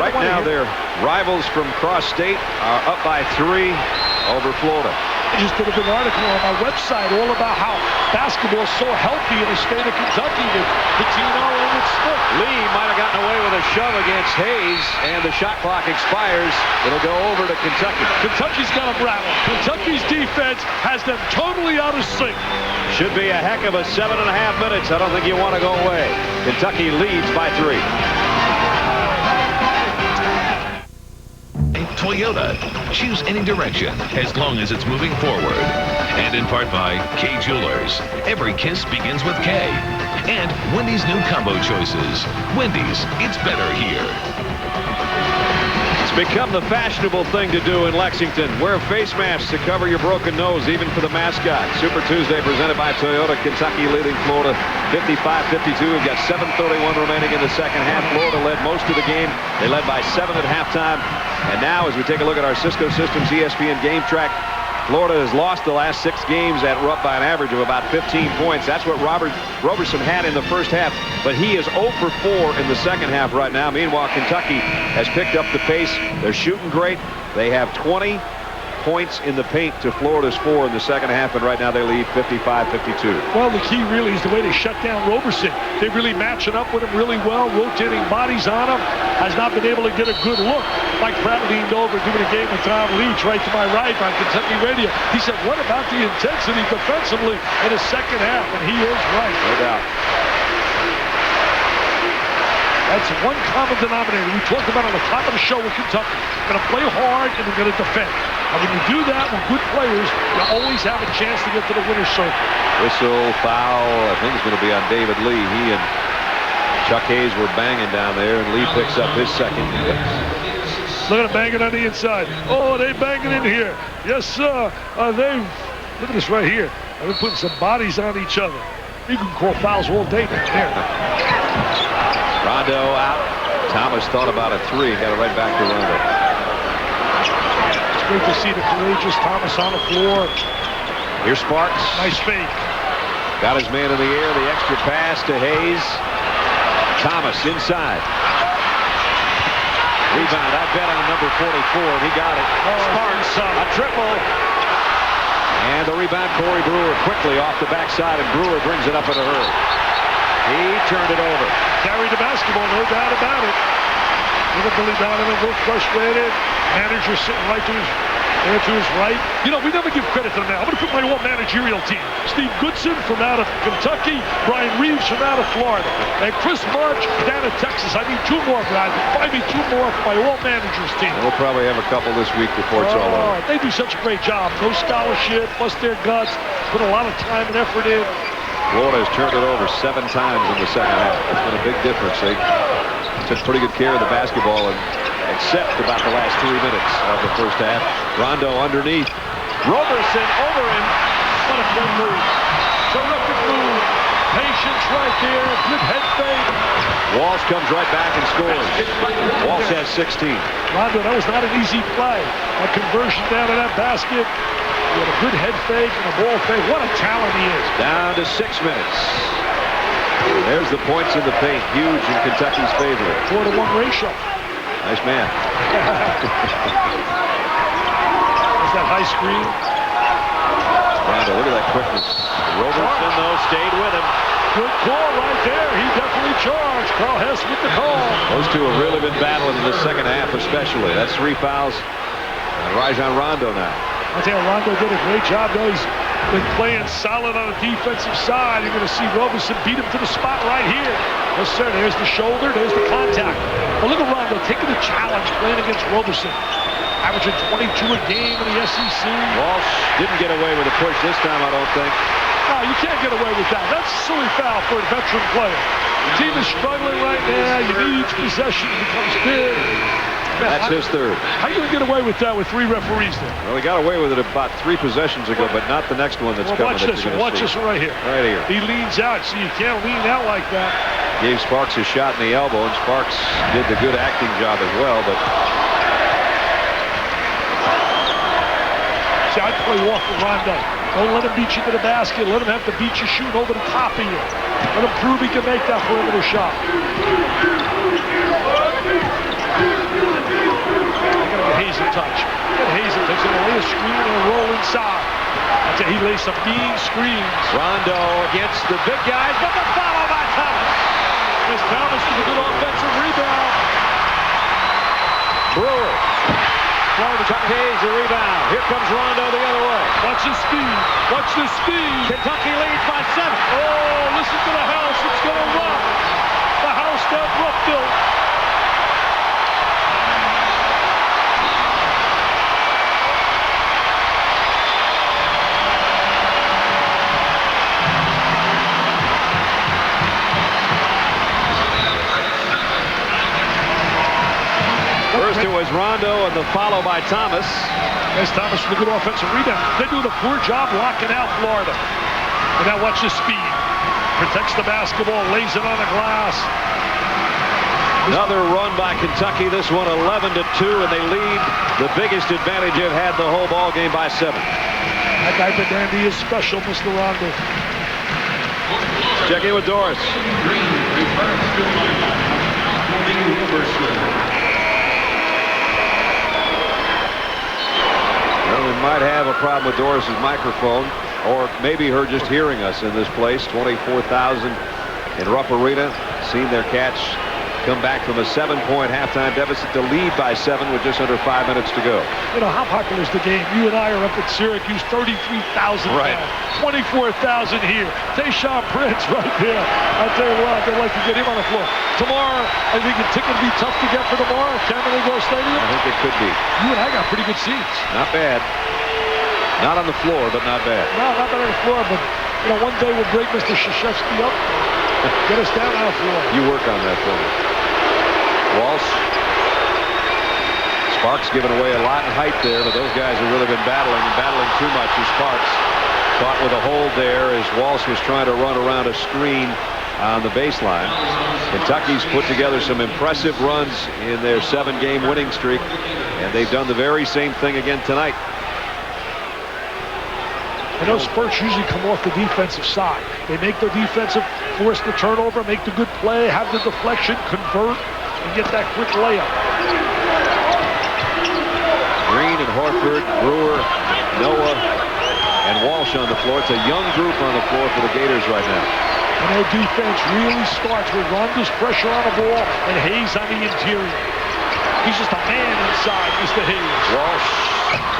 Right now, their rivals from Cross State are up by 3 over Florida. I just did a big article on my website all about how basketball is so healthy in the state of Kentucky with Pitino and with Smith. Lee might have gotten away with a shove against Hayes, and the shot clock expires. It'll go over to Kentucky. Kentucky's got them rattled. Kentucky's defense has them totally out of sync. Should be a heck of a 7.5 minutes. I don't think you want to go away. Kentucky leads by 3. Toyota. Choose any direction as long as it's moving forward. And in part by K Jewelers. Every kiss begins with K. And Wendy's new combo choices. Wendy's, it's better here. It's become the fashionable thing to do in Lexington. Wear face masks to cover your broken nose, even for the mascot. Super Tuesday presented by Toyota. Kentucky leading Florida 55-52. We've got 7:31 remaining in the second half. Florida led most of the game. They led by 7 at halftime. And now, as we take a look at our Cisco Systems ESPN game track, Florida has lost the last 6 games at Rupp by an average of about 15 points. That's what Roberson had in the first half, but he is 0 for 4 in the second half right now. Meanwhile, Kentucky has picked up the pace. They're shooting great. They have 20 points in the paint to Florida's 4 in the second half, and right now they lead 55-52. Well, the key really is the way they shut down Roberson. They're really matching up with him really well, rotating bodies on him. Has not been able to get a good look. Mike Pratt leaned over doing a game with Tom Leach right to my right on Kentucky radio. He said, what about the intensity defensively in the second half? And he is right. No doubt. That's one common denominator we talked about on the top of the show with Kentucky. Going to play hard and they're going to defend. And when you do that with good players, you always have a chance to get to the winner's circle. Whistle, foul, I think it's going to be on David Lee. He and Chuck Hayes were banging down there, and Lee picks up his second. Look at him banging on the inside. Oh, they banging in here. Yes, sir. Look at this right here. They're putting some bodies on each other. You can call fouls all day down there. Rondo out. Thomas thought about a 3. Got it right back to Rondo. It's great to see the courageous Thomas on the floor. Here's Sparks. Nice fake. Got his man in the air. The extra pass to Hayes. Thomas inside. Rebound. I bet on number 44, and he got it. Sparks, a triple. And the rebound, Corey Brewer quickly off the backside, and Brewer brings it up in a hurry. He turned it over. Carried the basketball, no doubt about it. Look at Billy Donovan, a little frustrated. Manager sitting right to his right. You know, we never give credit to them now. I'm going to put my whole managerial team. Steve Goodson from out of Kentucky. Brian Reeves from out of Florida. And Chris March down in Texas. I need 2 more, Brad. Find me 2 more for my all managers team. We'll probably have a couple this week before it's all over. They do such a great job. No scholarship, bust their guts, put a lot of time and effort in. Florida has turned it over 7 times in the second half. That's been a big difference. They took pretty good care of the basketball, and except about the last 3 minutes of the first half. Rondo underneath. Roberson over him. What a good move. Terrific move. patience right there. Good head fake. Walsh comes right back and scores. Walsh has 16. Rondo, that was not an easy play. A conversion down to that basket. He had a good head fake and a ball fake. What a talent he is. Down to 6 minutes. There's the points in the paint. Huge in Kentucky's favor. 4-to-1 ratio. Nice man. There's that high screen. Rondo, look at that quickness. Robertson, though, stayed with him. Good call right there. He definitely charged. Carl Hess with the call. Those two have really been battling in the second half, especially. That's 3 fouls. Rajon Rondo now. I'll tell you, Rondo did a great job, though. He's been playing solid on the defensive side. You're going to see Robertson beat him to the spot right here. Yes, sir. There's the shoulder. There's the contact. But look at Rondo taking the challenge, playing against Robertson. Averaging 22 a game in the SEC. Walsh didn't get away with a push this time, I don't think. No, you can't get away with that. That's a silly foul for a veteran player. The team is struggling right now. You need each possession becomes big. Man, that's his third. How are you going to get away with that with 3 referees there? Well, he got away with it about 3 possessions ago, but not the next one that's coming. Watch this one. Watch this one right here. Right here. He leans out. See, you can't lean out like that. Gave Sparks a shot in the elbow, and Sparks did the good acting job as well, but... See, I'd play off with Rondo. Don't let him beat you to the basket. Let him have to beat you shooting over the top of you. Let him prove he can make that perimeter shot. I gotta get Hayes in touch. Get Hayes in touch. He's gonna lay a screen and roll inside. I'd say he lays some mean screens. Rondo against the big guys, but the follow by Thomas. Miss Thomas with a good offensive rebound. Brewer. Chuck Hayes, the rebound. Here comes Rondo the other way. Watch the speed. Watch the speed. Kentucky leads by 7. Oh, listen to the house. It's going to rock. The house that Rupp built. First it was Rondo and the follow by Thomas. There's Thomas with a good offensive rebound. They're doing a poor job locking out Florida. And now watch the speed. Protects the basketball, lays it on the glass. Another run by Kentucky. This one 11-2, and they lead the biggest advantage they've had the whole ball game by 7. That guy Dandy is special, Mr. Rondo. Check in with Doris. Well, we might have a problem with Doris's microphone, or maybe her just hearing us in this place. 24,000 in Rupp Arena. Seen their Cats come back from a 7-point halftime deficit to lead by 7 with just under 5 minutes to go. You know, how popular is the game? You and I are up at Syracuse, 33,000 right. 24,000 here. Tayshaun Prince right there. I'll tell you what, they'd like to get him on the floor. Tomorrow, I think the ticket will be tough to get for tomorrow at Cameron Indoor Stadium. I think it could be. You and I got pretty good seats. Not bad. Not on the floor, but not bad. No, not bad on the floor, but you know, one day we'll break Mr. Krzyzewski up. Get us down on the floor. You work on that for me. Walsh. Sparks giving away a lot in height there, but those guys have really been battling and battling too much as Sparks caught with a hold there as Walsh was trying to run around a screen on the baseline. Kentucky's put together some impressive runs in their 7-game winning streak, and they've done the very same thing again tonight. I know Spurs usually come off the defensive side. They make the defensive, force the turnover, make the good play, have the deflection, convert, and get that quick layup. Green and Horford, Brewer, Noah, and Walsh on the floor. It's a young group on the floor for the Gators right now. And their defense really starts with Rondo's pressure on the ball and Hayes on the interior. He's just a man inside, Mr. Hayes. Walsh,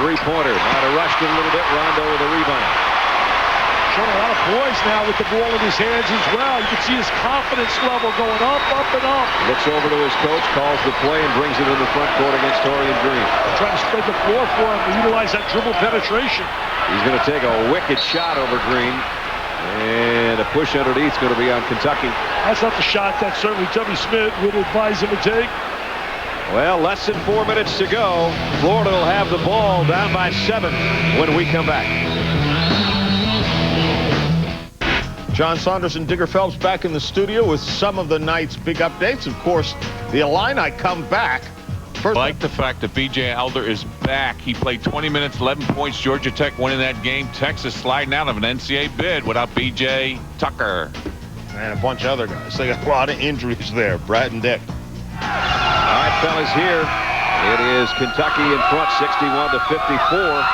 three-pointer. Might have rushed it a little bit. Rondo with a rebound. Showing a lot of poise now with the ball in his hands as well. You can see his confidence level going up, up, and up. Looks over to his coach, calls the play, and brings it in the front court against Torian Green. Trying to spread the floor for him to utilize that dribble penetration. He's going to take a wicked shot over Green. And a push underneath is going to be on Kentucky. That's not the shot that certainly Tubby Smith would advise him to take. Well, less than 4 minutes to go. Florida will have the ball down by 7 when we come back. John Saunders and Digger Phelps back in the studio with some of the night's big updates. Of course, the Illini come back. I like the fact that B.J. Elder is back. He played 20 minutes, 11 points. Georgia Tech winning that game. Texas sliding out of an NCAA bid without B.J. Tucker. And a bunch of other guys. They got a lot of injuries there, Brad and Dick. All right, fellas, here it is Kentucky in front, 61-54,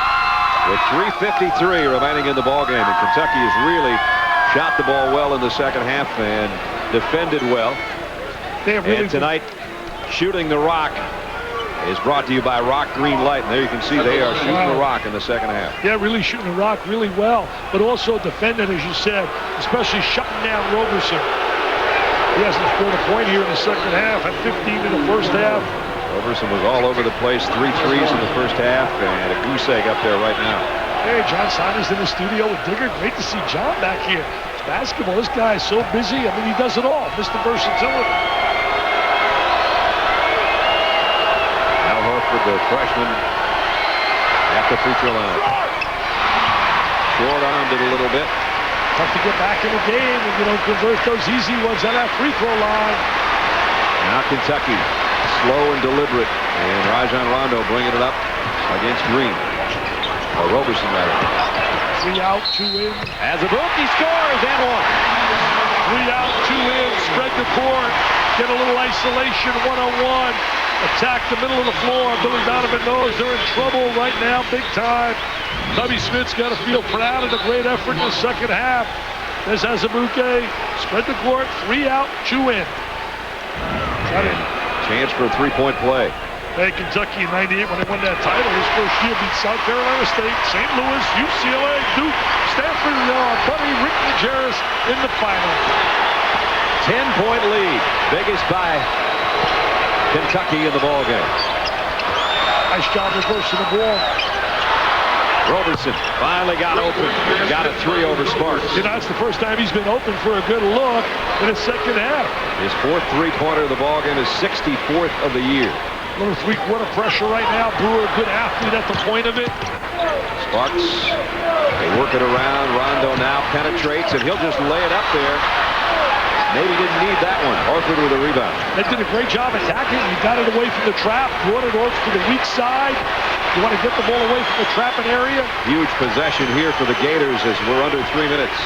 with 3:53 remaining in the ball game. And Kentucky has really shot the ball well in the second half and defended well. And tonight, Shooting the Rock is brought to you by Rock Green Light. And there you can see they are shooting the rock in the second half. Yeah, really shooting the rock really well, but also defending, as you said, especially shutting down Roberson. He hasn't scored a point here in the second half, had 15 in the first half. Roberson was all over the place, 3 threes in the first half, and a goose egg up there right now. Hey, John Saunders in the studio with Digger. Great to see John back here. It's basketball. This guy is so busy. I mean, he does it all. Mr. Versatility. Al Horford, the freshman, at the free throw line. Short-armed it a little bit. Tough to get back in the game and, convert those easy ones on that free throw line. Now Kentucky, slow and deliberate. And Rajon Rondo bringing it up against Green. Or Roberson, rather. 3 out, 2 in. Azubuike scores and one. 3 out, 2 in. Spread the court. Get a little isolation, one-on-one. Attack the middle of the floor. Billy Donovan knows they're in trouble right now, big time. Tubby Smith's got to feel proud of the great effort in the second half. There's Azubuike. Spread the court. 3 out, 2 in. Got it. Chance for a three-point play. Hey, Kentucky in 98 when they won that title. His first year beat South Carolina State, St. Louis, UCLA, Duke, Stanford, Buddy, Rick Majerus in the final. 10-point lead. Biggest by Kentucky in the ball game. Nice job reversing the ball. Roberson finally got open. Got a 3 over Sparks. That's the first time he's been open for a good look in the second half. His 4th three-pointer of the ball game is 64th of the year. A little three-quarter pressure right now. Brewer, good athlete at the point of it. Sparks, they work it around. Rondo now penetrates, and he'll just lay it up there. Maybe didn't need that one. Horford with a rebound. They did a great job attacking. He got it away from the trap, brought it over to the weak side. You want to get the ball away from the trapping area. Huge possession here for the Gators as we're under 3 minutes.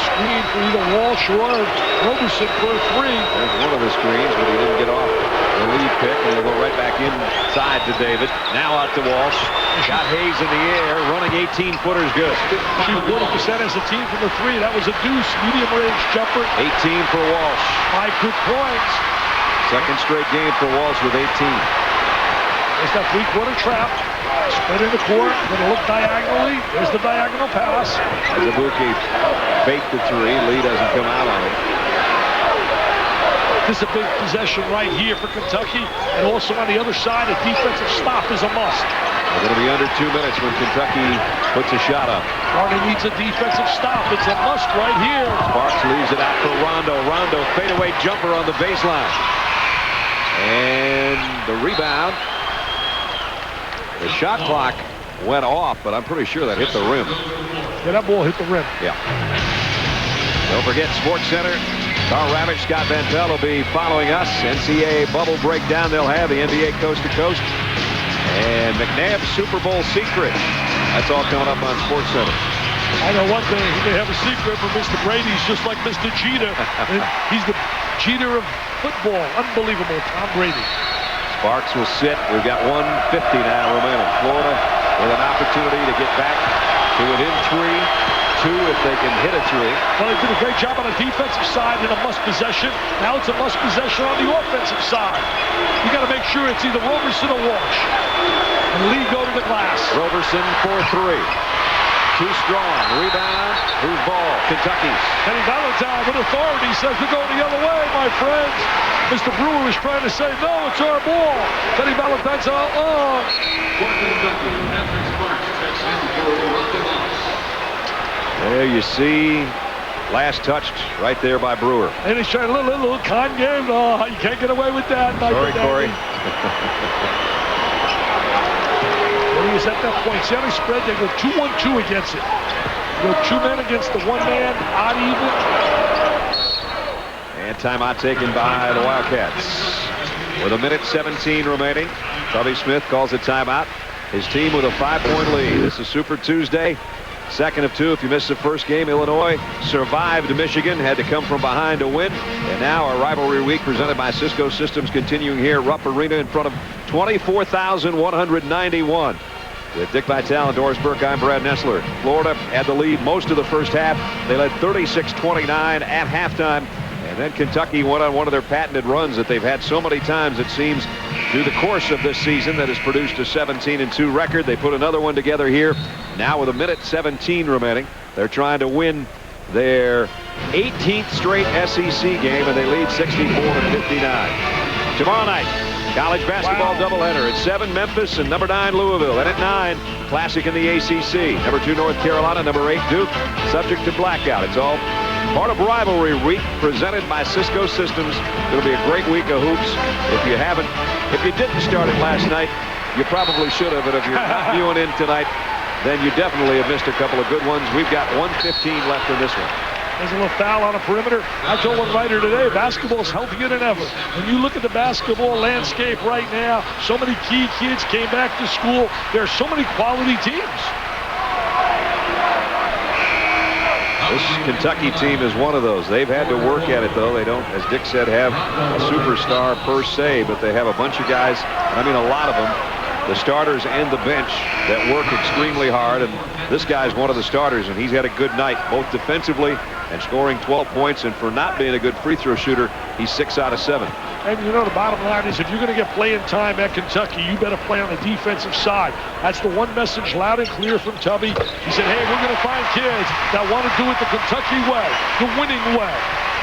Screen for either Walsh or Roberson for a 3. There's one of the screens, but he didn't get off the lead pick, and he'll go right back inside to David. Now out to Walsh. Got Hayes in the air, running 18-footers good. Shoot 40% as a team from the 3. That was a deuce, medium-range jumper. 18 for Walsh. 5 good points. Second straight game for Walsh with 18. There's that three-quarter trap. Spread in the court, going to look diagonally. There's the diagonal pass. Azubuike faked the 3. Lee doesn't come out on it. This is a big possession right here for Kentucky. And also on the other side, a defensive stop is a must. We're going to be under 2 minutes when Kentucky puts a shot up. Hardy needs a defensive stop. It's a must right here. Sparks leaves it out for Rondo. Rondo fadeaway jumper on the baseline. And the rebound. The shot clock went off, but I'm pretty sure that hit the rim. Yeah, that ball hit the rim. Yeah. Don't forget Sports Center. Carl Ravitch, Scott Van Pelt will be following us. NCAA bubble breakdown. They'll have the NBA Coast to Coast. And McNabb's Super Bowl secret. That's all coming up on Sports Center. I know one thing. He may have a secret, but Mr. Brady's just like Mr. Jeter. He's the Jeter of football. Unbelievable, Tom Brady. Sparks will sit. We've got 1:50 now remaining. Florida with an opportunity to get back to within 3. 2 if they can hit a 3. Well, they did a great job on the defensive side in a must possession. Now it's a must possession on the offensive side. You got to make sure it's either Roberson or Walsh. And Lee go to the glass. Roberson for 3. Too strong. Rebound. Who's ball? Kentucky's. Kenny Valentine with authority says to go the other way, my friends. Mr. Brewer is trying to say, no, it's our ball. Kenny Valentine's There you see, last touched right there by Brewer. And he's trying a little con game. Oh, you can't get away with that. Sorry, Corey. There you is at that point. See how they spread? They go 2-1-2 against it. Go 2 men against the 1 man, odd even. And timeout taken by the Wildcats. With 1:17 remaining, Tubby Smith calls a timeout. His team with a 5-point lead. This is Super Tuesday. Second of 2. If you missed the first game, Illinois survived Michigan, had to come from behind to win. And now our rivalry week presented by Cisco Systems continuing here at Rupp Arena in front of 24,191. With Dick Vitale and Doris Burke, I'm Brad Nessler. Florida had the lead most of the first half. They led 36-29 at halftime. And then Kentucky went on one of their patented runs that they've had so many times, it seems, through the course of this season that has produced a 17-2 record. They put another one together here. Now with 1:17 remaining, they're trying to win their 18th straight SEC game, and they lead 64-59. Tomorrow night, college basketball doubleheader. At 7, Memphis, and number 9, Louisville. And at 9, Classic in the ACC. Number 2, North Carolina. Number 8, Duke. Subject to blackout. It's all part of Rivalry Week presented by Cisco Systems. It'll be a great week of hoops. If you didn't start it last night, you probably should have. But if you're not viewing in tonight, then you definitely have missed a couple of good ones. We've got 1:15 left in this one. There's a little foul on a perimeter. I told one writer today, basketball is healthier than ever. When you look at the basketball landscape right now, so many key kids came back to school. There are so many quality teams. This Kentucky team is one of those. They've had to work at it, though. They don't, as Dick said, have a superstar per se, but they have a bunch of guys, I mean a lot of them, the starters and the bench, that work extremely hard. And this guy's one of the starters, and he's had a good night, both defensively and scoring 12 points. And for not being a good free throw shooter, he's 6 out of 7. And you know, the bottom line is if you're going to get playing time at Kentucky, you better play on the defensive side. That's the one message loud and clear from Tubby. He said, hey, we're going to find kids that want to do it the Kentucky way, the winning way.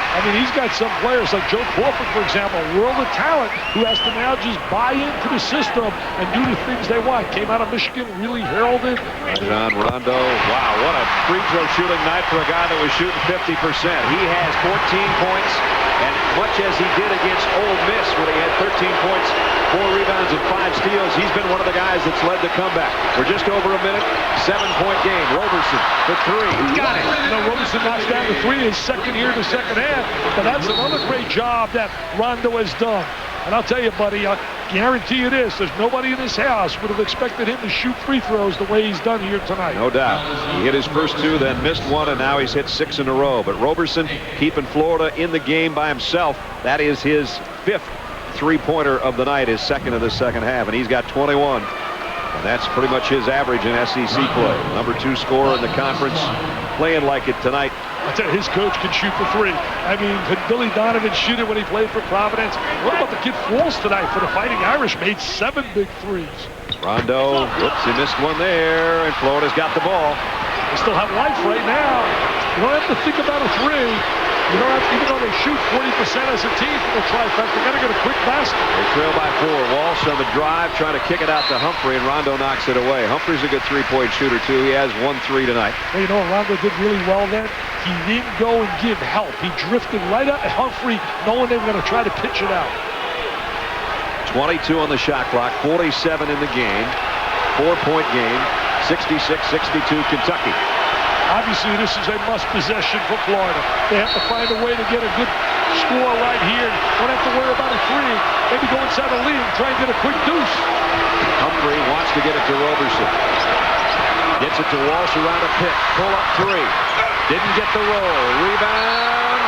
I mean, he's got some players like Joe Crawford, for example, a world of talent, who has to now just buy into the system and do the things they want. Came out of Michigan, really heralded. John Rondo, wow, what a free throw shooting night for a guy that was shooting 50%. He has 14 points, and much as he did against Ole Miss when he had 13 points, 4 rebounds and 5 steals, he's been one of the guys that's led the comeback. We're just over a minute, 7-point game. Roberson for 3. Got it. You know, Roberson knocks down the 3 his second year in the second half. But that's another great job that Rondo has done. And I'll tell you, buddy, I guarantee you this, there's nobody in this house would have expected him to shoot free throws the way he's done here tonight. No doubt. He hit his first 2, then missed 1, and now he's hit 6 in a row. But Roberson keeping Florida in the game by himself. That is his 5th three-pointer of the night, his 2nd of the second half, and he's got 21. And that's pretty much his average in SEC play. Number 2 scorer in the conference, playing like it tonight. I tell you, his coach can shoot for 3. I mean, could Billy Donovan shoot it when he played for Providence? What about the kid Falls tonight for the Fighting Irish? Made 7 big threes. Rondo, whoops, he missed one there, and Florida's got the ball. They still have life right now. You don't have to think about a 3. You don't have to, even though they shoot 40% as a team for the trifecta, they got to get a quick basket. They trail by 4. Walsh on the drive, trying to kick it out to Humphrey, and Rondo knocks it away. Humphrey's a good 3-point shooter, too. He has 1 3 tonight. Well, you know what Rondo did really well then? He didn't go and give help. He drifted right up at Humphrey, knowing they were going to try to pitch it out. 22 on the shot clock, 47 in the game. 4-point game, 66-62 Kentucky. Obviously, this is a must possession for Florida. They have to find a way to get a good score right here. Don't have to worry about a 3. Maybe go inside the lead and try and get a quick deuce. Humphrey wants to get it to Roberson. Gets it to Walsh around a pick. Pull up 3. Didn't get the roll. Rebound.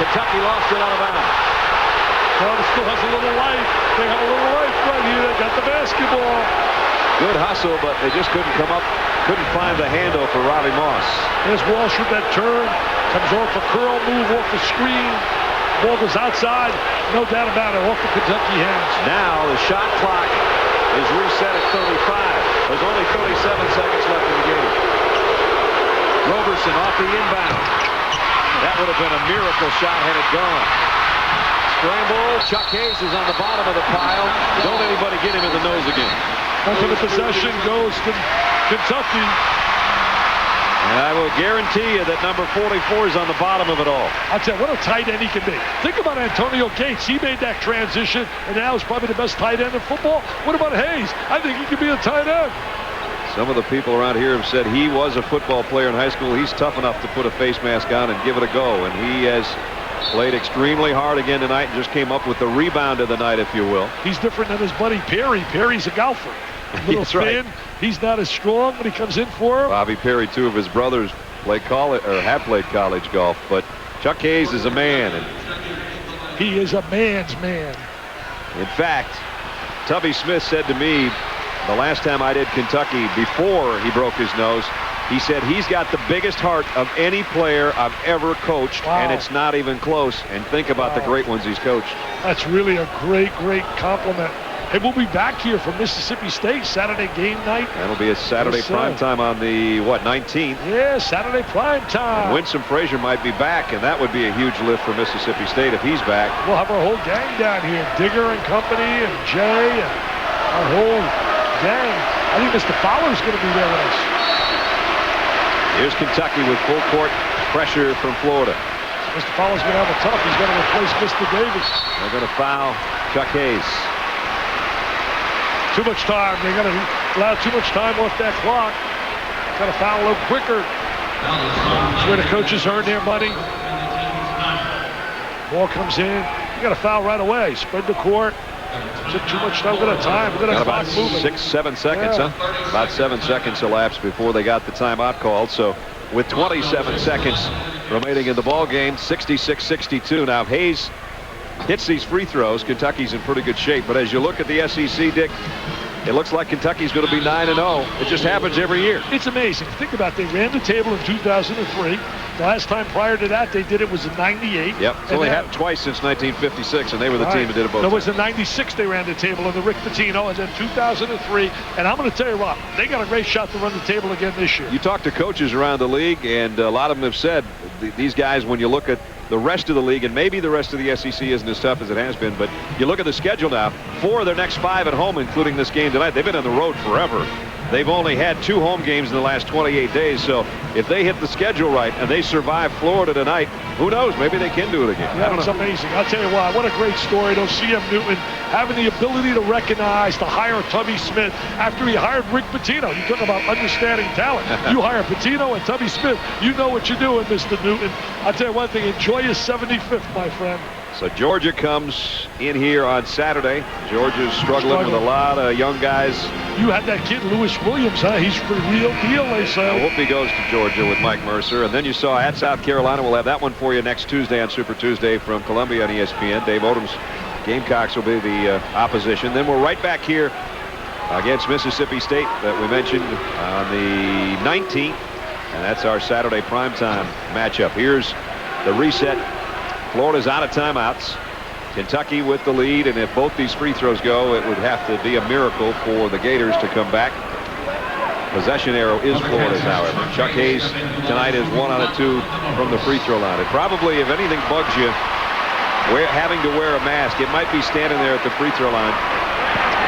Kentucky lost it out of bounds. Florida still has a little life. They have a little life right here. They got the basketball. Good hustle, but they just couldn't come up, couldn't find the handle for Robbie Moss. There's Walsh with that turn. Comes off a curl move off the screen. Ball goes outside. No doubt about it. Off the Kentucky hands. Now the shot clock is reset at 35. There's only 37 seconds left in the game. Roberson off the inbound. That would have been a miracle shot had it gone. Scramble. Chuck Hayes is on the bottom of the pile. Don't anybody get him in the nose again. After the possession goes to Kentucky. And I will guarantee you that number 44 is on the bottom of it all. I'll tell you, what a tight end he can be. Think about Antonio Gates. He made that transition, and now he's probably the best tight end in football. What about Hayes? I think he could be a tight end. Some of the people around here have said he was a football player in high school. He's tough enough to put a face mask on and give it a go. And he has played extremely hard again tonight and just came up with the rebound of the night, if you will. He's different than his buddy Perry. Perry's a golfer. Little thin. Right. He's not as strong when he comes in for him. Bobby Perry, two of his brothers played college or have played college golf. But Chuck Hayes is a man. And he is a man's man. In fact, Tubby Smith said to me the last time I did Kentucky before he broke his nose, he said he's got the biggest heart of any player I've ever coached, and it's not even close. And think about the great ones he's coached. That's really a great compliment. Hey, we'll be back here from Mississippi State Saturday game night. That'll be a Saturday prime time on the, 19th? Yeah, Saturday prime time. And Winsome Frazier might be back, and that would be a huge lift for Mississippi State if he's back. We'll have our whole gang down here. Digger and company and Jay and our whole gang. I think Mr. Fowler's going to be there with us. Here's Kentucky with full court pressure from Florida. Mr. Fowler's going to have a tough. He's going to replace Mr. Davis. They're going to foul Chuck Hayes. Too much time. They're going to allow too much time off that clock. Got to foul a little quicker. That's where the coaches earn their money. Ball comes in. You got to foul right away. Spread the court. Took too much time. Got time. Got about 6-7 seconds, huh? About 7 seconds elapsed before they got the timeout called. So with 27 seconds remaining in the ball game, 66-62. Now Hayes hits these free throws. Kentucky's in pretty good shape. But as you look at the SEC, Dick, it looks like Kentucky's going to be 9-0. It just happens every year. It's amazing. Think about it. They ran the table in 2003. The last time prior to that they did it was in 98. Yep. It's only happened twice since 1956, and they were the team that did it both. There was in 96 they ran the table under Rick Pitino, and then 2003. And I'm going to tell you what, they got a great shot to run the table again this year. You talk to coaches around the league, and a lot of them have said these guys, when you look at the rest of the league, and maybe the rest of the SEC isn't as tough as it has been, but you look at the schedule now, 4 of their next 5 at home, including this game tonight. They've been on the road forever. They've only had 2 home games in the last 28 days, so if they hit the schedule right and they survive Florida tonight, who knows? Maybe they can do it again. Yeah, it's amazing. I'll tell you what a great story. Those CM Newton having the ability to recognize, to hire Tubby Smith after he hired Rick Pitino. You talk about understanding talent. You hire Pitino and Tubby Smith. You know what you're doing, Mr. Newton. I'll tell you one thing. Enjoy your 75th, my friend. So Georgia comes in here on Saturday. Georgia's struggling with a lot of young guys. You had that kid, Lewis Williams, huh? He's the real deal, they say. I hope he goes to Georgia with Mike Mercer. And then you saw at South Carolina. We'll have that one for you next Tuesday on Super Tuesday from Columbia on ESPN. Dave Odom's Gamecocks will be the opposition. Then we're right back here against Mississippi State that we mentioned on the 19th. And that's our Saturday primetime matchup. Here's the reset. Florida's out of timeouts. Kentucky with the lead, and if both these free throws go, it would have to be a miracle for the Gators to come back. Possession arrow is Florida's, however. Chuck Hayes tonight is 1 out of 2 from the free throw line. It probably, if anything bugs you, having to wear a mask, it might be standing there at the free throw line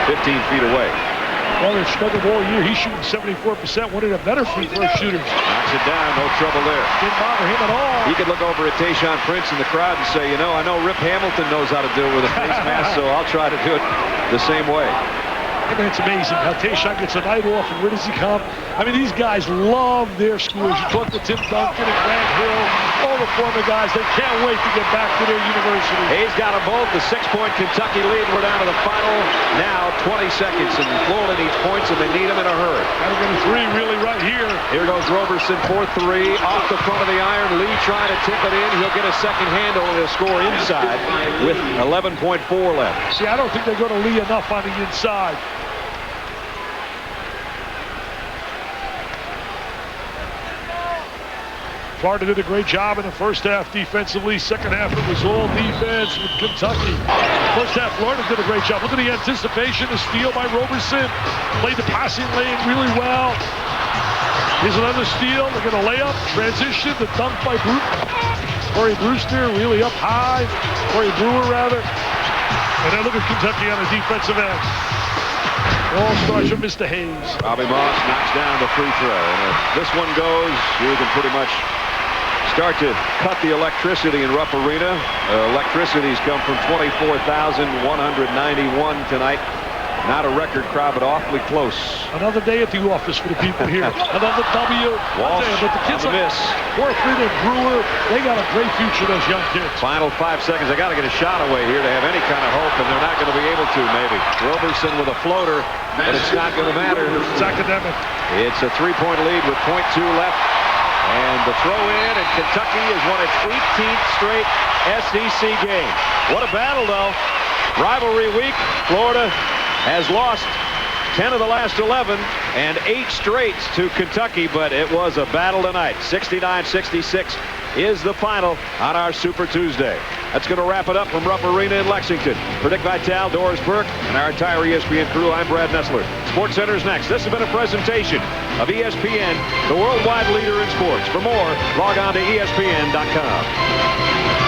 15 feet away. Well, they've struggled all year. He's shooting 74%, one of the better free throw shooters. Knocks it down, no trouble there. Didn't bother him at all. He could look over at Tayshaun Prince in the crowd and say, I know Rip Hamilton knows how to deal with a face mask, so I'll try to do it the same way. I mean, it's amazing how Tayshaun gets a night off, and where does he come? I mean, these guys love their schools. You talk to Tim Duncan and Grant Hill, all the former guys. They can't wait to get back to their university. Hayes got them both. The 6-point Kentucky lead. We're down to the final now 20 seconds, and Florida needs points, and they need them in a hurry. Gotta get a 3 really right here. Here goes Roberson for 3 off the front of the iron. Lee trying to tip it in. He'll get a second handle, and he'll score inside with 11.4 left. See, I don't think they go to Lee enough on the inside. Florida did a great job in the first half defensively. Second half, it was all defense with Kentucky. First half, Florida did a great job. Look at the anticipation, the steal by Roberson. Played the passing lane really well. Here's another steal. They're going to lay up, transition, the dunk by Corey Brewster, really up high. Corey Brewer, rather. And then look at Kentucky on the defensive end. All starts with Mr. Hayes. Bobby Moss knocks down the free throw. And if this one goes, you can pretty much start to cut the electricity in Rupp Arena. Electricity's come from 24,191 tonight Not a record crowd, but awfully close. Another day at the office for the people here. Another W. Walsh But the kids on the like miss. Horford and Brewer, they got a great future, those young kids. Final 5 seconds. They got to get a shot away here to have any kind of hope, and they're not going to be able to, maybe. Roberson with a floater, but it's not going to matter. It's academic. It's a 3-point lead with .2 left. And the throw in, and Kentucky has won its 18th straight SEC game. What a battle, though. Rivalry week. Florida has lost 10 of the last 11 And 8 straights to Kentucky, but it was a battle tonight. 69-66 is the final on our Super Tuesday. That's going to wrap it up from Rupp Arena in Lexington. For Dick Vitale, Doris Burke, and our entire ESPN crew, I'm Brad Nessler. Sports Center is next. This has been a presentation of ESPN, the worldwide leader in sports. For more, log on to ESPN.com.